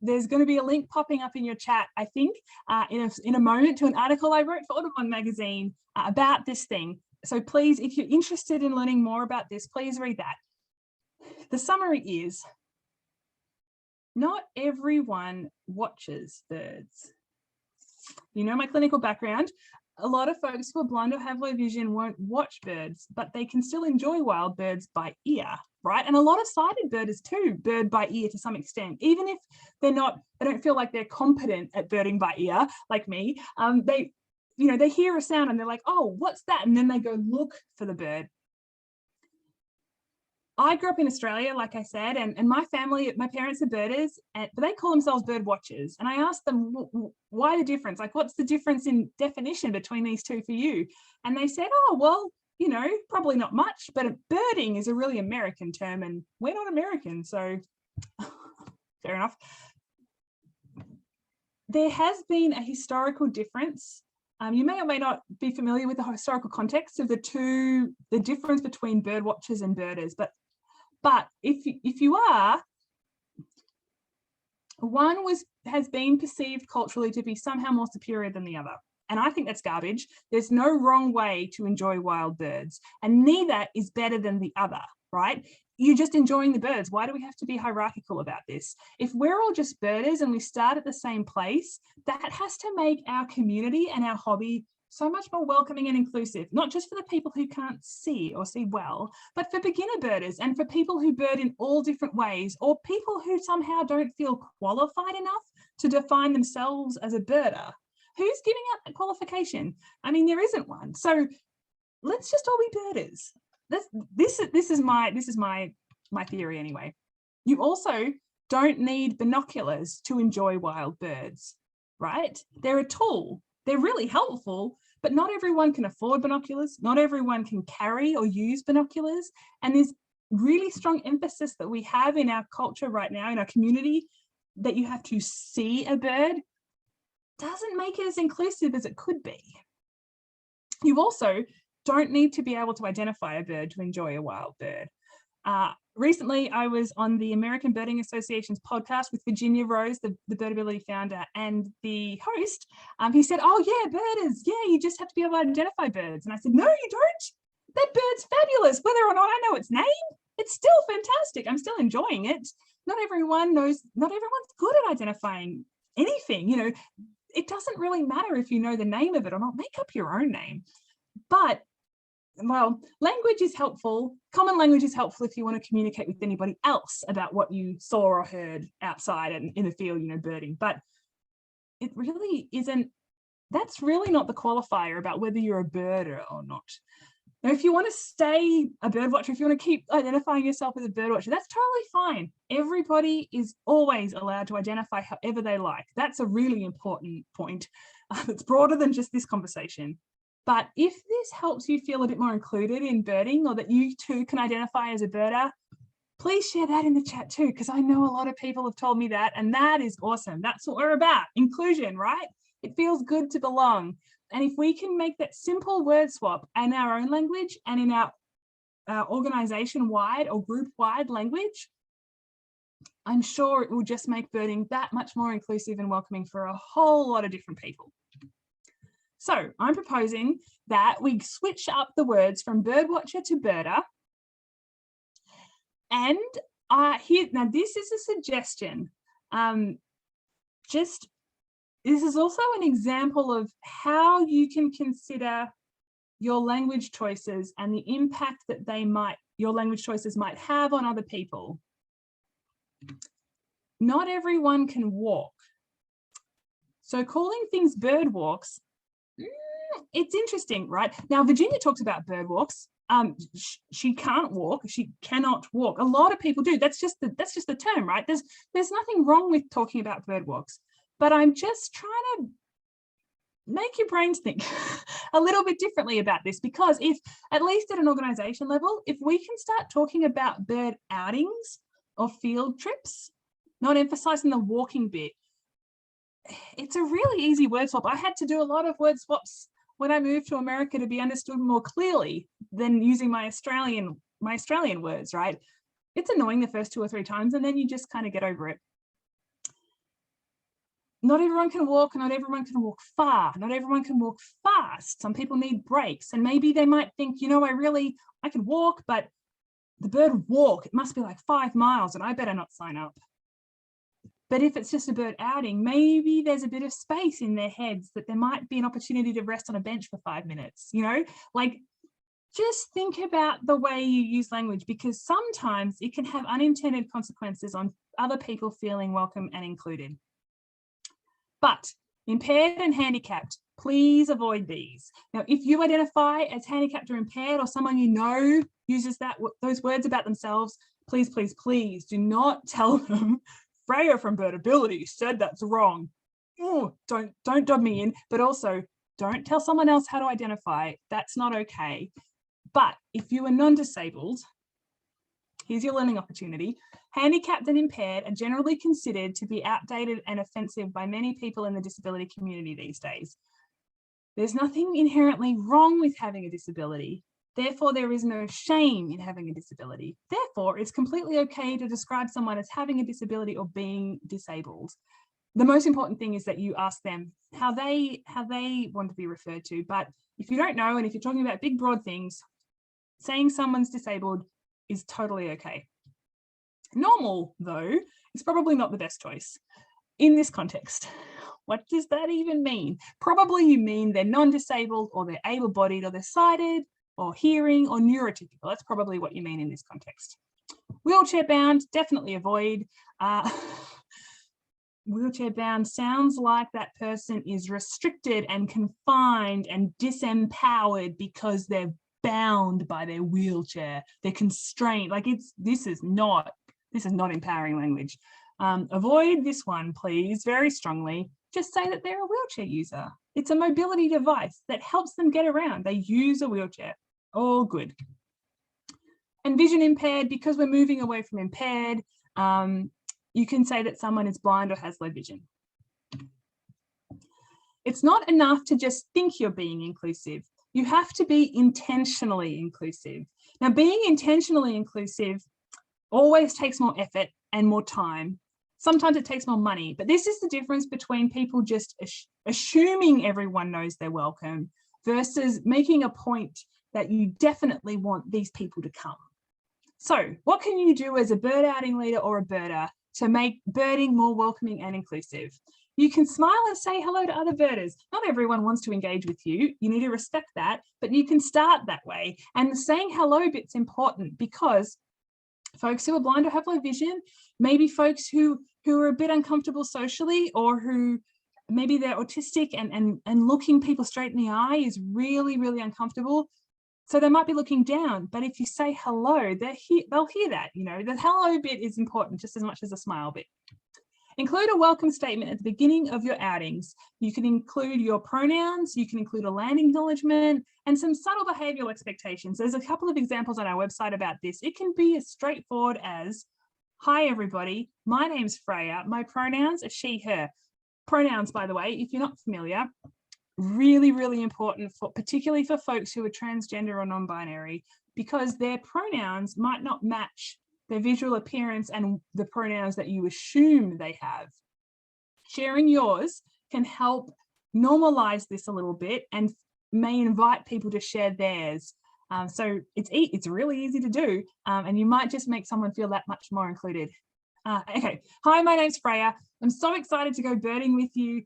B: there's going to be a link popping up in your chat, I think, in a moment, to an article I wrote for Audubon magazine about this thing. So please, if you're interested in learning more about this, please read that. The summary is, not everyone watches birds. You know my clinical background. a lot of folks who are blind or have low vision won't watch birds, but they can still enjoy wild birds by ear, right? And a lot of sighted birders too bird by ear to some extent, even if they don't feel like they're competent at birding by ear like me. They hear a sound and they're like, oh, what's that? And then they go look for the bird. I grew up in Australia, like I said, and my parents are birders, but they call themselves bird watchers. And I asked them, why the difference? Like, what's the difference in definition between these two for you? And they said, oh, well, probably not much, but birding is a really American term and we're not American. So fair enough. There has been a historical difference. You may or may not be familiar with the historical context of the difference between bird watchers and birders, but if you are, one has been perceived culturally to be somehow more superior than the other. And I think that's garbage. There's no wrong way to enjoy wild birds, and neither is better than the other, right? You're just enjoying the birds. Why do we have to be hierarchical about this? If we're all just birders and we start at the same place, that has to make our community and our hobby so much more welcoming and inclusive, not just for the people who can't see or see well, but for beginner birders and for people who bird in all different ways, or people who somehow don't feel qualified enough to define themselves as a birder. Who's giving out that qualification? I mean, there isn't one. So let's just all be birders. This is my theory anyway. You also don't need binoculars to enjoy wild birds, right? They're a tool. They're really helpful, but not everyone can afford binoculars. Not everyone can carry or use binoculars. And there's really strong emphasis that we have in our culture right now, in our community, that you have to see a bird doesn't make it as inclusive as it could be. You also don't need to be able to identify a bird to enjoy a wild bird. Recently, I was on the American Birding Association's podcast with Virginia Rose, the Birdability founder, and the host. He said, oh yeah, birders, yeah, you just have to be able to identify birds. And I said, no, you don't. That bird's fabulous. Whether or not I know its name, it's still fantastic. I'm still enjoying it. Not everyone's good at identifying anything. It doesn't really matter if you know the name of it or not. Make up your own name. But well, language is helpful. Common language is helpful if you want to communicate with anybody else about what you saw or heard outside and in the field, birding. But it really isn't, that's really not the qualifier about whether you're a birder or not. Now, if you want to stay a bird watcher, if you want to keep identifying yourself as a bird watcher, that's totally fine. Everybody is always allowed to identify however they like. That's a really important point. It's broader than just this conversation. But if this helps you feel a bit more included in birding, or that you too can identify as a birder, please share that in the chat too, because I know a lot of people have told me that, and that is awesome. That's what we're about, inclusion, right? It feels good to belong. And if we can make that simple word swap in our own language and in our organization-wide or group-wide language, I'm sure it will just make birding that much more inclusive and welcoming for a whole lot of different people. So I'm proposing that we switch up the words from birdwatcher to birder. And now this is a suggestion. This is also an example of how you can consider your language choices and the impact that your language choices might have on other people. Not everyone can walk. So calling things bird walks, it's interesting, right? Now, Virginia talks about bird walks. She can't walk. She cannot walk. A lot of people do. That's just the term, right? There's nothing wrong with talking about bird walks, but I'm just trying to make your brains think a little bit differently about this, because if, at least at an organization level, if we can start talking about bird outings or field trips, not emphasizing the walking bit, it's a really easy word swap. I had to do a lot of word swaps when I moved to America to be understood more clearly than using my Australian words, right? It's annoying the first 2 or 3 times, and then you just kind of get over it. Not everyone can walk, and not everyone can walk far. Not everyone can walk fast. Some people need breaks, and maybe they might think, I can walk, but the bird walk, it must be like 5 miles, and I better not sign up. But if it's just a bird outing, maybe there's a bit of space in their heads that there might be an opportunity to rest on a bench for 5 minutes, you know, like just think about the way you use language, because sometimes it can have unintended consequences on other people feeling welcome and included. But impaired and handicapped, please avoid these. Now, if you identify as handicapped or impaired, or someone you know uses those words about themselves, please, please, please do not tell them Freya from Birdability said that's wrong. Oh, don't dub me in, but also don't tell someone else how to identify. That's not okay. But if you are non-disabled, here's your learning opportunity. Handicapped and impaired are generally considered to be outdated and offensive by many people in the disability community these days. There's nothing inherently wrong with having a disability. Therefore, there is no shame in having a disability. Therefore, it's completely okay to describe someone as having a disability or being disabled. The most important thing is that you ask them how they want to be referred to. But if you don't know, and if you're talking about big, broad things, saying someone's disabled is totally okay. Normal, though, is probably not the best choice in this context. What does that even mean? Probably you mean they're non-disabled, or they're able-bodied, or they're sighted, or hearing, or neurotypical. That's probably what you mean in this context. Wheelchair bound, definitely avoid. Wheelchair bound sounds like that person is restricted and confined and disempowered because they're bound by their wheelchair. They're constrained. Like this is not empowering language. Avoid this one, please, very strongly. Just say that they're a wheelchair user. It's a mobility device that helps them get around. They use a wheelchair. All good. And vision impaired, because we're moving away from impaired, you can say that someone is blind or has low vision. It's not enough to just think you're being inclusive. You have to be intentionally inclusive. Now, being intentionally inclusive always takes more effort and more time. Sometimes it takes more money, but this is the difference between people just assuming everyone knows they're welcome versus making a point that you definitely want these people to come. So what can you do as a bird outing leader or a birder to make birding more welcoming and inclusive? You can smile and say hello to other birders. Not everyone wants to engage with you. You need to respect that, but you can start that way. And the saying hello bit's important, because folks who are blind or have low vision, maybe folks who are a bit uncomfortable socially, or who maybe they're autistic and looking people straight in the eye is really, really uncomfortable. So they might be looking down, but if you say hello, they'll hear that. You know, the hello bit is important just as much as the smile bit. Include a welcome statement at the beginning of your outings. You can include your pronouns, you can include a land acknowledgement, and some subtle behavioural expectations. There's a couple of examples on our website about this. It can be as straightforward as, hi everybody, my name's Freya, my pronouns are she, her. Pronouns, by the way, if you're not familiar, really, really important, particularly for folks who are transgender or non-binary, because their pronouns might not match their visual appearance and the pronouns that you assume they have. Sharing yours can help normalize this a little bit and may invite people to share theirs. So it's really easy to do, and you might just make someone feel that much more included. Okay, hi, my name's Freya. I'm so excited to go birding with you.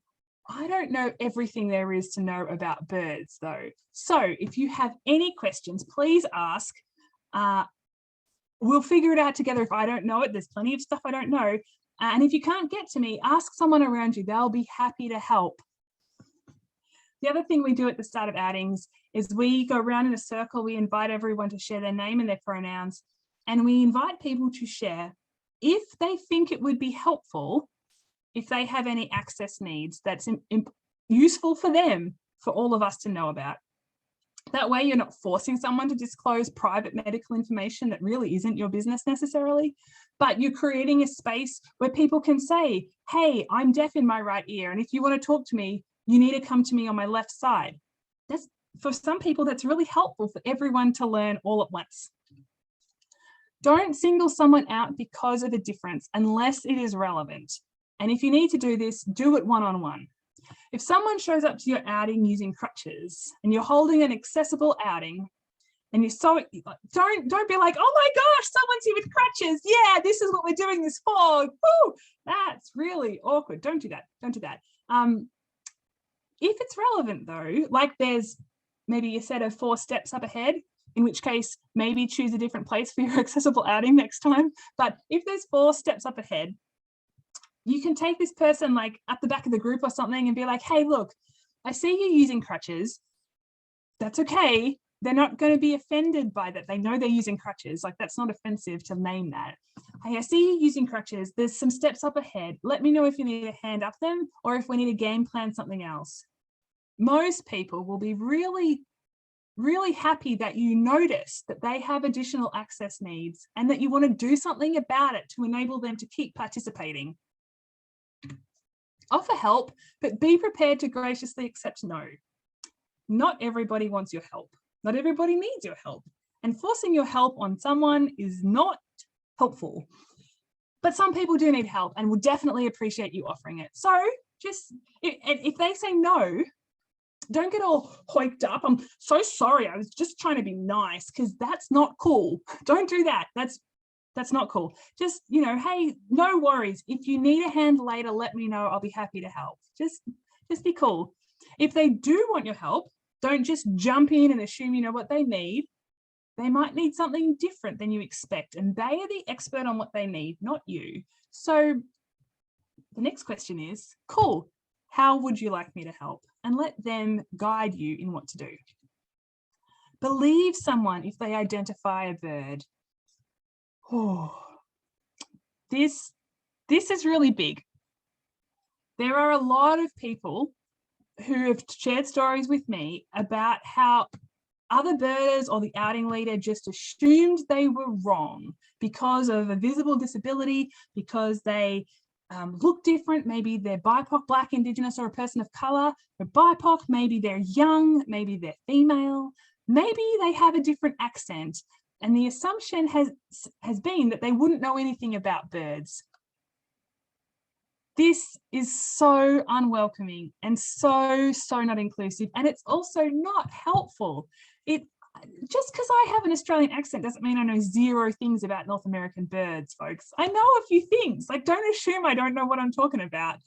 B: I don't know everything there is to know about birds though. So if you have any questions, please ask. We'll figure it out together. If I don't know it, there's plenty of stuff I don't know. And if you can't get to me, ask someone around you. They'll be happy to help. The other thing we do at the start of outings is we go around in a circle. We invite everyone to share their name and their pronouns. And we invite people to share if they think it would be helpful, if they have any access needs that's useful for them, for all of us to know about. That way you're not forcing someone to disclose private medical information that really isn't your business necessarily, but you're creating a space where people can say, hey, I'm deaf in my right ear, and if you want to talk to me, you need to come to me on my left side. That's, for some people, that's really helpful for everyone to learn all at once. Don't single someone out because of a difference unless it is relevant. And if you need to do this, do it one-on-one. If someone shows up to your outing using crutches and you're holding an accessible outing, and you're so, don't be like, oh my gosh, someone's here with crutches. Yeah, this is what we're doing this for. Woo! That's really awkward. Don't do that. Don't do that. If it's relevant though, like there's maybe a set of 4 steps up ahead, in which case maybe choose a different place for your accessible outing next time. But if there's 4 steps up ahead, you can take this person like at the back of the group or something and be like, hey, look, I see you using crutches. That's okay. They're not going to be offended by that. They know they're using crutches. Like, that's not offensive to name that. Hey, I see you using crutches. There's some steps up ahead. Let me know if you need a hand up them or if we need a game plan something else. Most people will be really, really happy that you notice that they have additional access needs and that you want to do something about it to enable them to keep participating. Offer help, but be prepared to graciously accept no. Not everybody wants your help. Not everybody needs your help. And forcing your help on someone is not helpful. But some people do need help and will definitely appreciate you offering it. So just, if they say no, don't get all hoiked up. I'm so sorry. I was just trying to be nice, because that's not cool. Don't do that. That's not cool. Just, you know, hey, no worries. If you need a hand later, let me know. I'll be happy to help. Just be cool. If they do want your help, don't just jump in and assume you know what they need. They might need something different than you expect, and they are the expert on what they need, not you. So the next question is, cool, how would you like me to help? And let them guide you in what to do. Believe someone if they identify a bird. Oh, this is really big. There are a lot of people who have shared stories with me about how other birders or the outing leader just assumed they were wrong because of a visible disability, because they look different. Maybe they're BIPOC, Black, Indigenous, or a person of colour. They're BIPOC, maybe they're young, maybe they're female, maybe they have a different accent. And the assumption has been that they wouldn't know anything about birds. This is so unwelcoming and so not inclusive, and it's also not helpful. Just because I have an Australian accent doesn't mean I know 0 things about North American birds, folks. I know a few things. Like, don't assume I don't know what I'm talking about.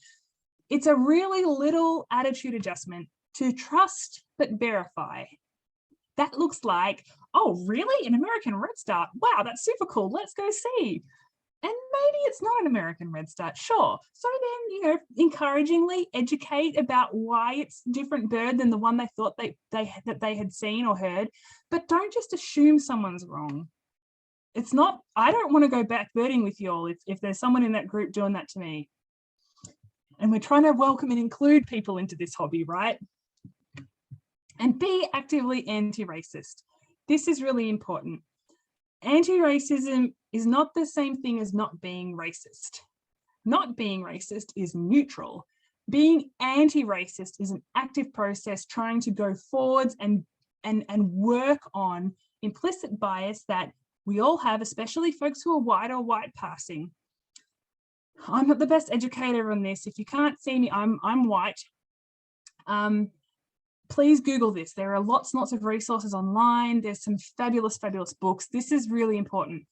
B: It's a really little attitude adjustment to trust but verify. That looks like, oh, really? An American redstart? Wow, that's super cool. Let's go see. And maybe it's not an American redstart, sure. So then, you know, encouragingly educate about why it's a different bird than the one they thought that they had seen or heard. But don't just assume someone's wrong. It's not, I don't want to go back birding with you all if there's someone in that group doing that to me. And we're trying to welcome and include people into this hobby, right? And be actively anti-racist. This is really important. Anti-racism is not the same thing as not being racist. Not being racist is neutral. Being anti-racist is an active process trying to go forwards and work on implicit bias that we all have, especially folks who are white or white passing. I'm not the best educator on this. If you can't see me, I'm white. Please Google this. There are lots and lots of resources online. There's some fabulous books. This is really important.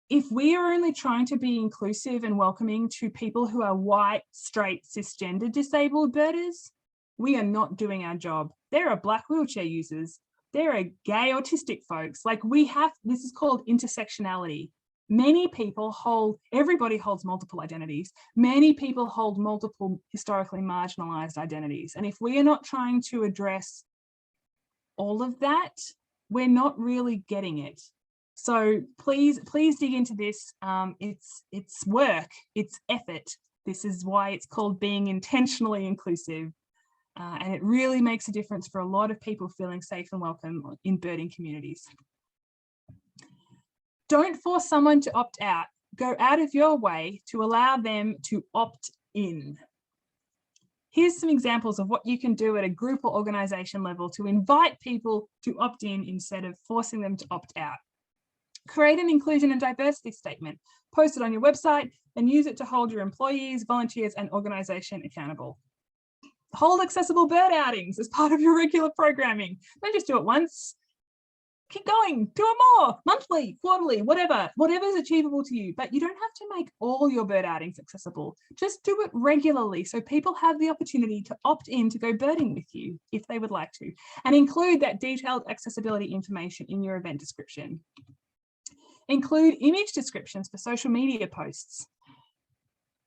B: If we are only trying to be inclusive and welcoming to people who are white, straight, cisgender disabled birders, we are not doing our job. There are Black wheelchair users. There are gay autistic folks. Like, this is called intersectionality. Many people everybody holds multiple identities. Many people hold multiple historically marginalized identities. And if we are not trying to address all of that, we're not really getting it. So please dig into this. It's work, it's effort. This is why it's called being intentionally inclusive. And it really makes a difference for a lot of people feeling safe and welcome in birding communities. Don't force someone to opt out. Go out of your way to allow them to opt in. Here's some examples of what you can do at a group or organization level to invite people to opt in instead of forcing them to opt out. Create an inclusion and diversity statement, post it on your website, and use it to hold your employees, volunteers, and organization accountable. Hold accessible bird outings as part of your regular programming. Don't just do it once. keep going, do it more, monthly, quarterly, whatever is achievable to you. But you don't have to make all your bird outings accessible. Just do it regularly so people have the opportunity to opt in to go birding with you if they would like to, and include that detailed accessibility information in your event description. Include image descriptions for social media posts.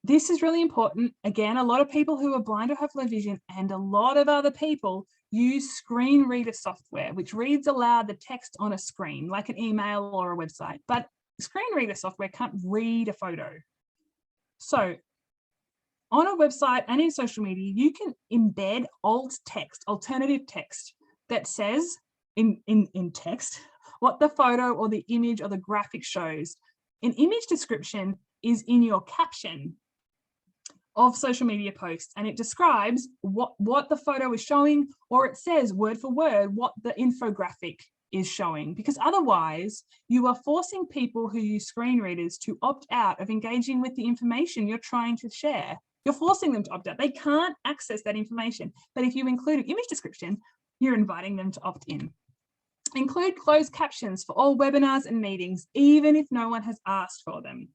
B: This is really important. Again, a lot of people who are blind or have low vision and a lot of other people use screen reader software, which reads aloud the text on a screen, like an email or a website. But screen reader software can't read a photo. So on a website and in social media, you can embed alt text, alternative text that says in text what the photo or the image or the graphic shows. An image description is in your caption of social media posts, and it describes what the photo is showing, or it says word for word what the infographic is showing, because otherwise you are forcing people who use screen readers to opt out of engaging with the information you're trying to share. You're forcing them to opt out. They can't access that information. But if you include an image description, you're inviting them to opt in. Include closed captions for all webinars and meetings, even if no one has asked for them.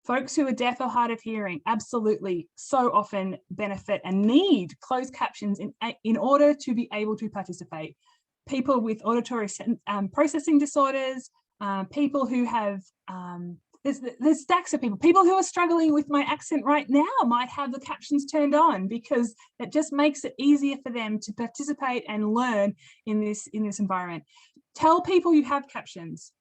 B: Folks who are deaf or hard of hearing absolutely so often benefit and need closed captions in order to be able to participate. People with auditory processing disorders, people who have, there's stacks of people who are struggling with my accent right now might have the captions turned on, because that just makes it easier for them to participate and learn in this environment. Tell people you have captions.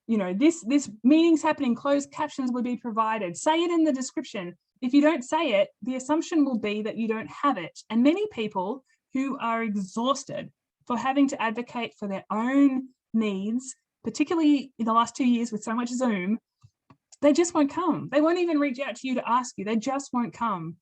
B: You know, this meeting's happening, closed captions will be provided. Say it in the description. If you don't say it, the assumption will be that you don't have it. And many people who are exhausted for having to advocate for their own needs, particularly in the last 2 years with so much Zoom, they just won't come. They won't even reach out to you to ask you. They just won't come.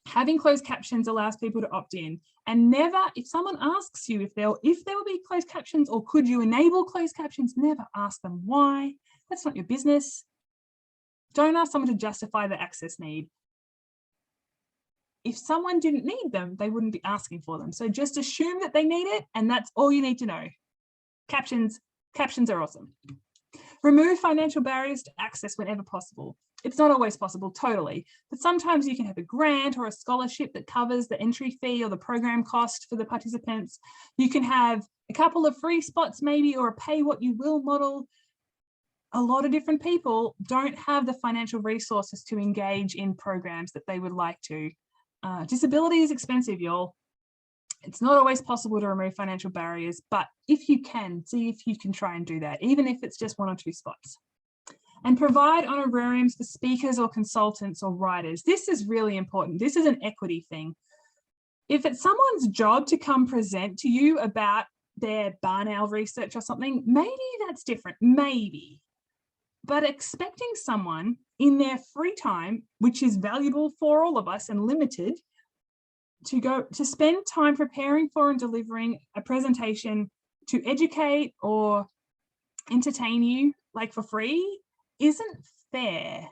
B: Having closed captions allows people to opt in. And never, if someone asks you if there will be closed captions or could you enable closed captions, never ask them why. That's not your business. Don't ask someone to justify the access need. If someone didn't need them, they wouldn't be asking for them. So just assume that they need it, and that's all you need to know. Captions are awesome. Remove financial barriers to access whenever possible. It's not always possible, totally, but sometimes you can have a grant or a scholarship that covers the entry fee or the program cost for the participants. You can have a couple of free spots maybe, or a pay what you will model. A lot of different people don't have the financial resources to engage in programs that they would like to. Disability is expensive, y'all. It's not always possible to remove financial barriers, but if you can, see if you can try and do that, even if it's just 1 or 2 spots. And provide honorariums for speakers or consultants or writers. This is really important. This is an equity thing. If it's someone's job to come present to you about their barn owl research or something, maybe that's different, maybe. But expecting someone in their free time, which is valuable for all of us and limited, to spend time preparing for and delivering a presentation to educate or entertain you, like for free, isn't fair.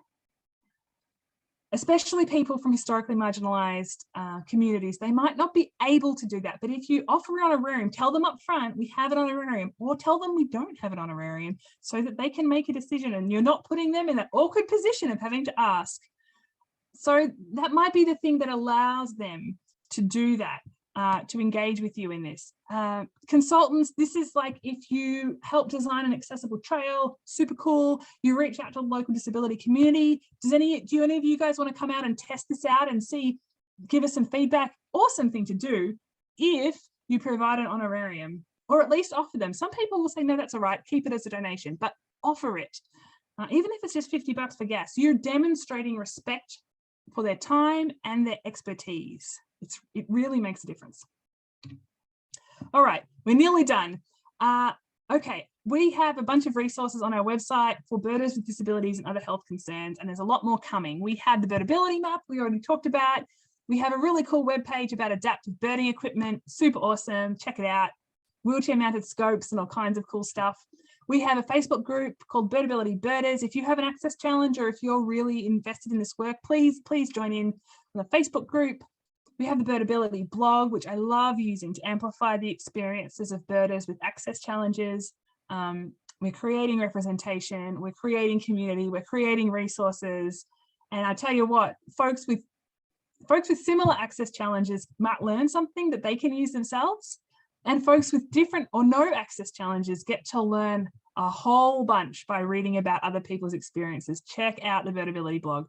B: Especially people from historically marginalized communities, they might not be able to do that. But if you offer an honorarium, tell them up front, we have an honorarium, or tell them we don't have an honorarium, so that they can make a decision and you're not putting them in that awkward position of having to ask. So that might be the thing that allows them to do that, to engage with you in this. Consultants, this is like if you help design an accessible trail, super cool. You reach out to the local disability community. Do any of you guys want to come out and test this out and see, give us some feedback? Awesome thing to do if you provide an honorarium, or at least offer them. Some people will say, no, that's all right, keep it as a donation, but offer it. Even if it's just $50 for gas, you're demonstrating respect for their time and their expertise. It really makes a difference. All right, we're nearly done. Okay, we have a bunch of resources on our website for birders with disabilities and other health concerns, and there's a lot more coming. We have the Birdability Map we already talked about. We have a really cool webpage about adaptive birding equipment, super awesome, check it out. Wheelchair mounted scopes and all kinds of cool stuff. We have a Facebook group called Birdability Birders. If you have an access challenge or if you're really invested in this work, please join in on the Facebook group. We have the Birdability blog, which I love using to amplify the experiences of birders with access challenges. We're creating representation, we're creating community, we're creating resources. And I tell you what, folks with similar access challenges might learn something that they can use themselves. And folks with different or no access challenges get to learn a whole bunch by reading about other people's experiences. Check out the Birdability blog.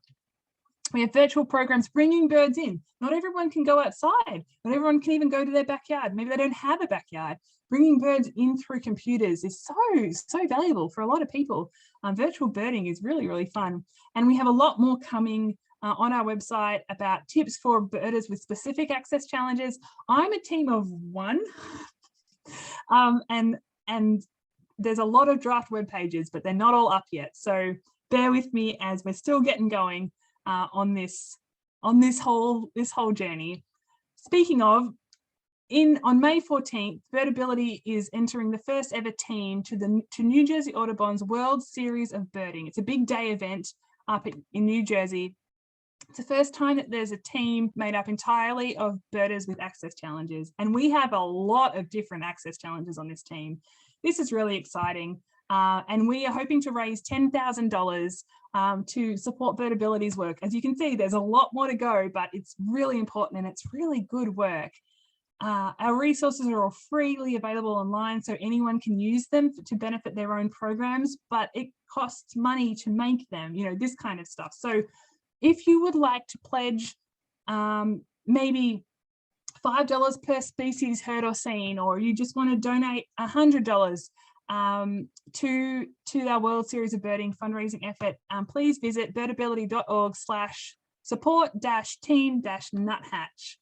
B: We have virtual programs bringing birds in. Not everyone can go outside. Not everyone can even go to their backyard. Maybe they don't have a backyard. Bringing birds in through computers is so valuable for a lot of people. Virtual birding is really, really fun. And we have a lot more coming on our website about tips for birders with specific access challenges. I'm a team of one, and there's a lot of draft web pages, but they're not all up yet. So bear with me as we're still getting going on this whole journey. Speaking of, on May 14th, Birdability is entering the first ever team to New Jersey Audubon's World Series of Birding. It's a big day event up in New Jersey. It's the first time that there's a team made up entirely of birders with access challenges. And we have a lot of different access challenges on this team. This is really exciting. And we are hoping to raise $10,000 to support Birdability's work. As you can see, there's a lot more to go, but it's really important and it's really good work. Our resources are all freely available online, so anyone can use them to benefit their own programs, but it costs money to make them, you know, this kind of stuff. So if you would like to pledge maybe $5 per species heard or seen, or you just want to donate $100 to our World Series of Birding fundraising effort, please visit birdability.org/support-team-nuthatch.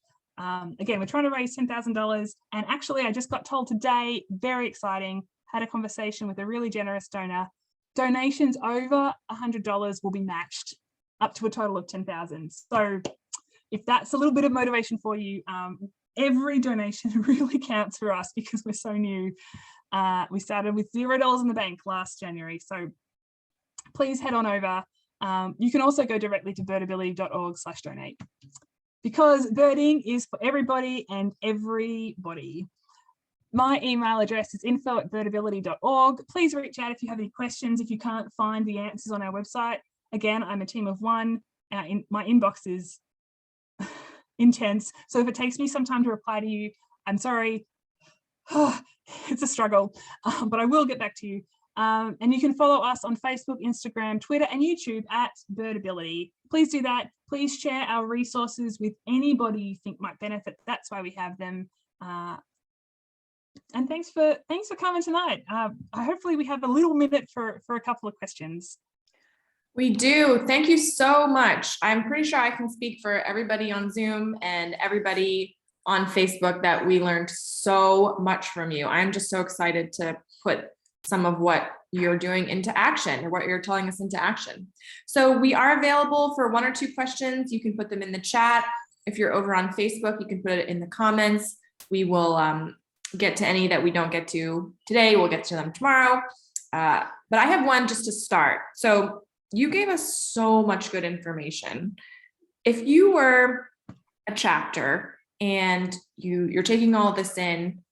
B: Again, we're trying to raise $10,000, and actually I just got told today, very exciting, had a conversation with a really generous donor. Donations over $100 will be matched up to a total of $10,000. So if that's a little bit of motivation for you, every donation really counts for us because we're so new. We started with $0 in the bank last January. So please head on over. You can also go directly to birdability.org/donate, because birding is for everybody and everybody. My email address is info@birdability.org. Please reach out if you have any questions, if you can't find the answers on our website. Again, I'm a team of one. My inbox is intense. So if it takes me some time to reply to you, I'm sorry. It's a struggle, but I will get back to you. And you can follow us on Facebook, Instagram, Twitter, and YouTube at Birdability. Please do that. Please share our resources with anybody you think might benefit. That's why we have them. And thanks for coming tonight. Hopefully we have a little minute for a couple of questions.
C: We do. Thank you so much. I'm pretty sure I can speak for everybody on Zoom and everybody on Facebook that we learned so much from you. I'm just so excited to put some of what you're doing into action, or what you're telling us into action. So we are available for 1 or 2 questions. You can put them in the chat. If you're over on Facebook, you can put it in the comments. We will get to any that we don't get to today. We'll get to them tomorrow. But I have one just to start. So you gave us so much good information. If you were a chapter and you're taking all of this in,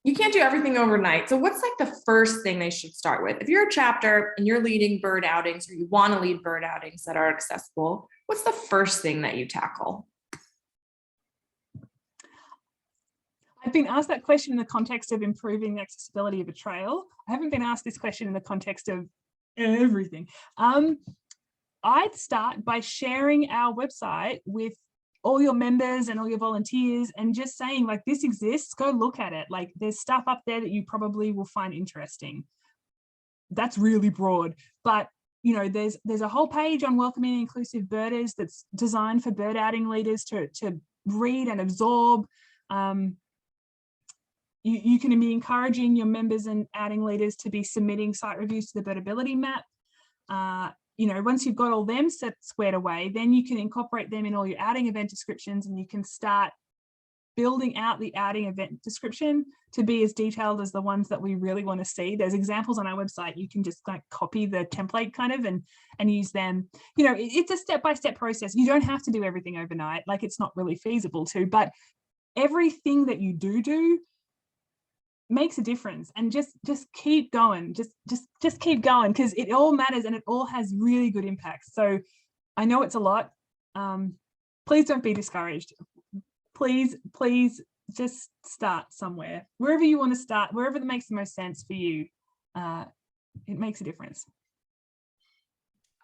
C: you can't do everything overnight. So what's like the first thing they should start with? If you're a chapter and you're leading bird outings, or you want to lead bird outings that are accessible, what's the first thing that you tackle?
B: I've been asked that question in the context of improving the accessibility of a trail. I haven't been asked this question in the context of everything. I'd start by sharing our website with all your members and all your volunteers, and just saying, like, this exists, go look at it. Like, there's stuff up there that you probably will find interesting. That's really broad, but you know, there's a whole page on welcoming and inclusive birders that's designed for bird outing leaders to read and absorb. You can be encouraging your members and outing leaders to be submitting site reviews to the Birdability Map. You know, once you've got all them squared away, then you can incorporate them in all your outing event descriptions, and you can start building out the outing event description to be as detailed as the ones that we really want to see. There's examples on our website. You can just like copy the template kind of and use them. You know, it's a step-by-step process. You don't have to do everything overnight. Like, it's not really feasible to, but everything that you do makes a difference. And just keep going. Just keep going, because it all matters and it all has really good impacts. So I know it's a lot. Please don't be discouraged. Please just start somewhere. Wherever you want to start, wherever that makes the most sense for you, it makes a difference.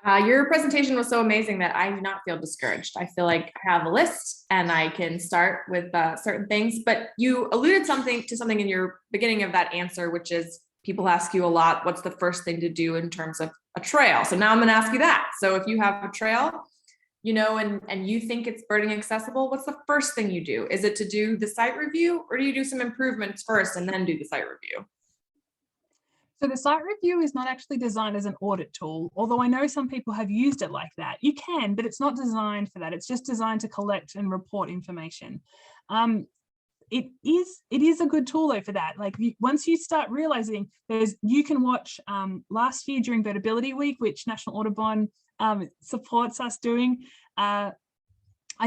C: Your presentation was so amazing that I do not feel discouraged. I feel like I have a list and I can start with certain things, but you alluded to something in your beginning of that answer, which is people ask you a lot, what's the first thing to do in terms of a trail? So now I'm going to ask you that. So if you have a trail, you know, and you think it's birding accessible, what's the first thing you do? Is it to do the site review, or do you do some improvements first and then do the site review?
B: So the site review is not actually designed as an audit tool, although I know some people have used it like that. You can, but it's not designed for that. It's just designed to collect and report information. It is a good tool though for that. Like, once you start realizing you can watch last year during Birdability Week, which National Audubon supports us doing, I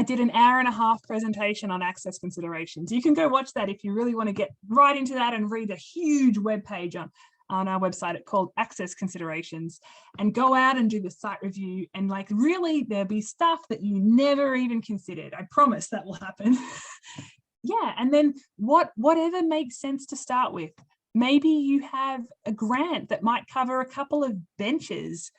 B: did an 1.5 hour presentation on access considerations. You can go watch that if you really want to get right into that and read a huge web page on our website called Access Considerations, and go out and do the site review, and like really there'll be stuff that you never even considered. I promise that will happen. Yeah, and then whatever makes sense to start with. Maybe you have a grant that might cover a couple of benches.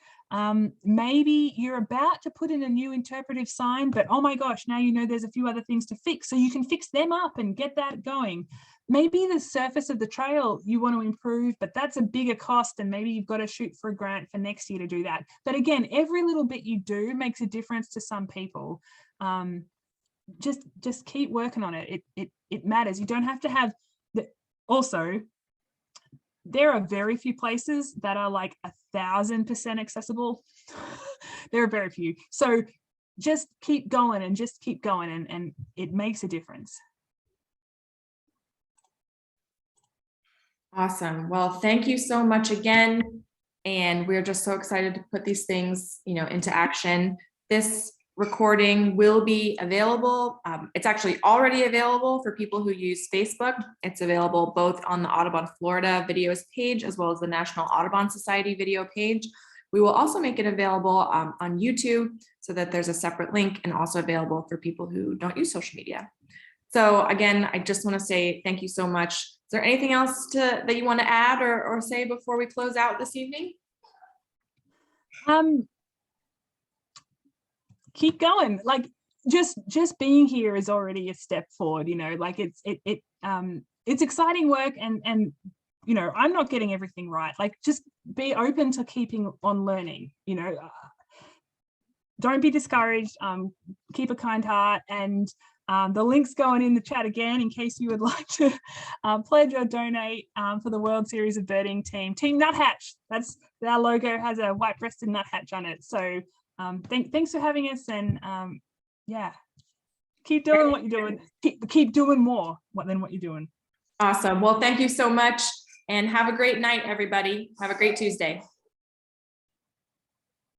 B: Maybe you're about to put in a new interpretive sign, but oh my gosh, now you know there's a few other things to fix, so you can fix them up and get that going. Maybe the surface of the trail you want to improve, but that's a bigger cost, and maybe you've got to shoot for a grant for next year to do that. But again, every little bit you do makes a difference to some people. Just keep working on it. It matters. You don't have to have the, also, there are very few places that are like 1,000% accessible. There are very few. So just keep going and just keep going, and it makes a difference.
C: Awesome. Well, thank you so much again. And we're just so excited to put these things, you know, into action. This recording will be available. It's actually already available for people who use Facebook. It's available both on the Audubon Florida videos page as well as the National Audubon Society video page. We will also make it available on YouTube so that there's a separate link, and also available for people who don't use social media. So again, I just want to say thank you so much. Is there anything else that you want to add or say before we close out this evening?
B: Keep going. Like, just being here is already a step forward, you know. Like, it's exciting work, and you know, I'm not getting everything right. Like, just be open to keeping on learning, you know. Don't be discouraged. Keep a kind heart, and the link's going in the chat again in case you would like to pledge or donate for the World Series of Birding Team Nuthatch. That's our logo, has a white-breasted nuthatch on it. So thanks for having us, and yeah, keep doing what you're doing. Keep doing more than what you're doing.
C: Awesome. Well, thank you so much, and have a great night, everybody. Have a great Tuesday.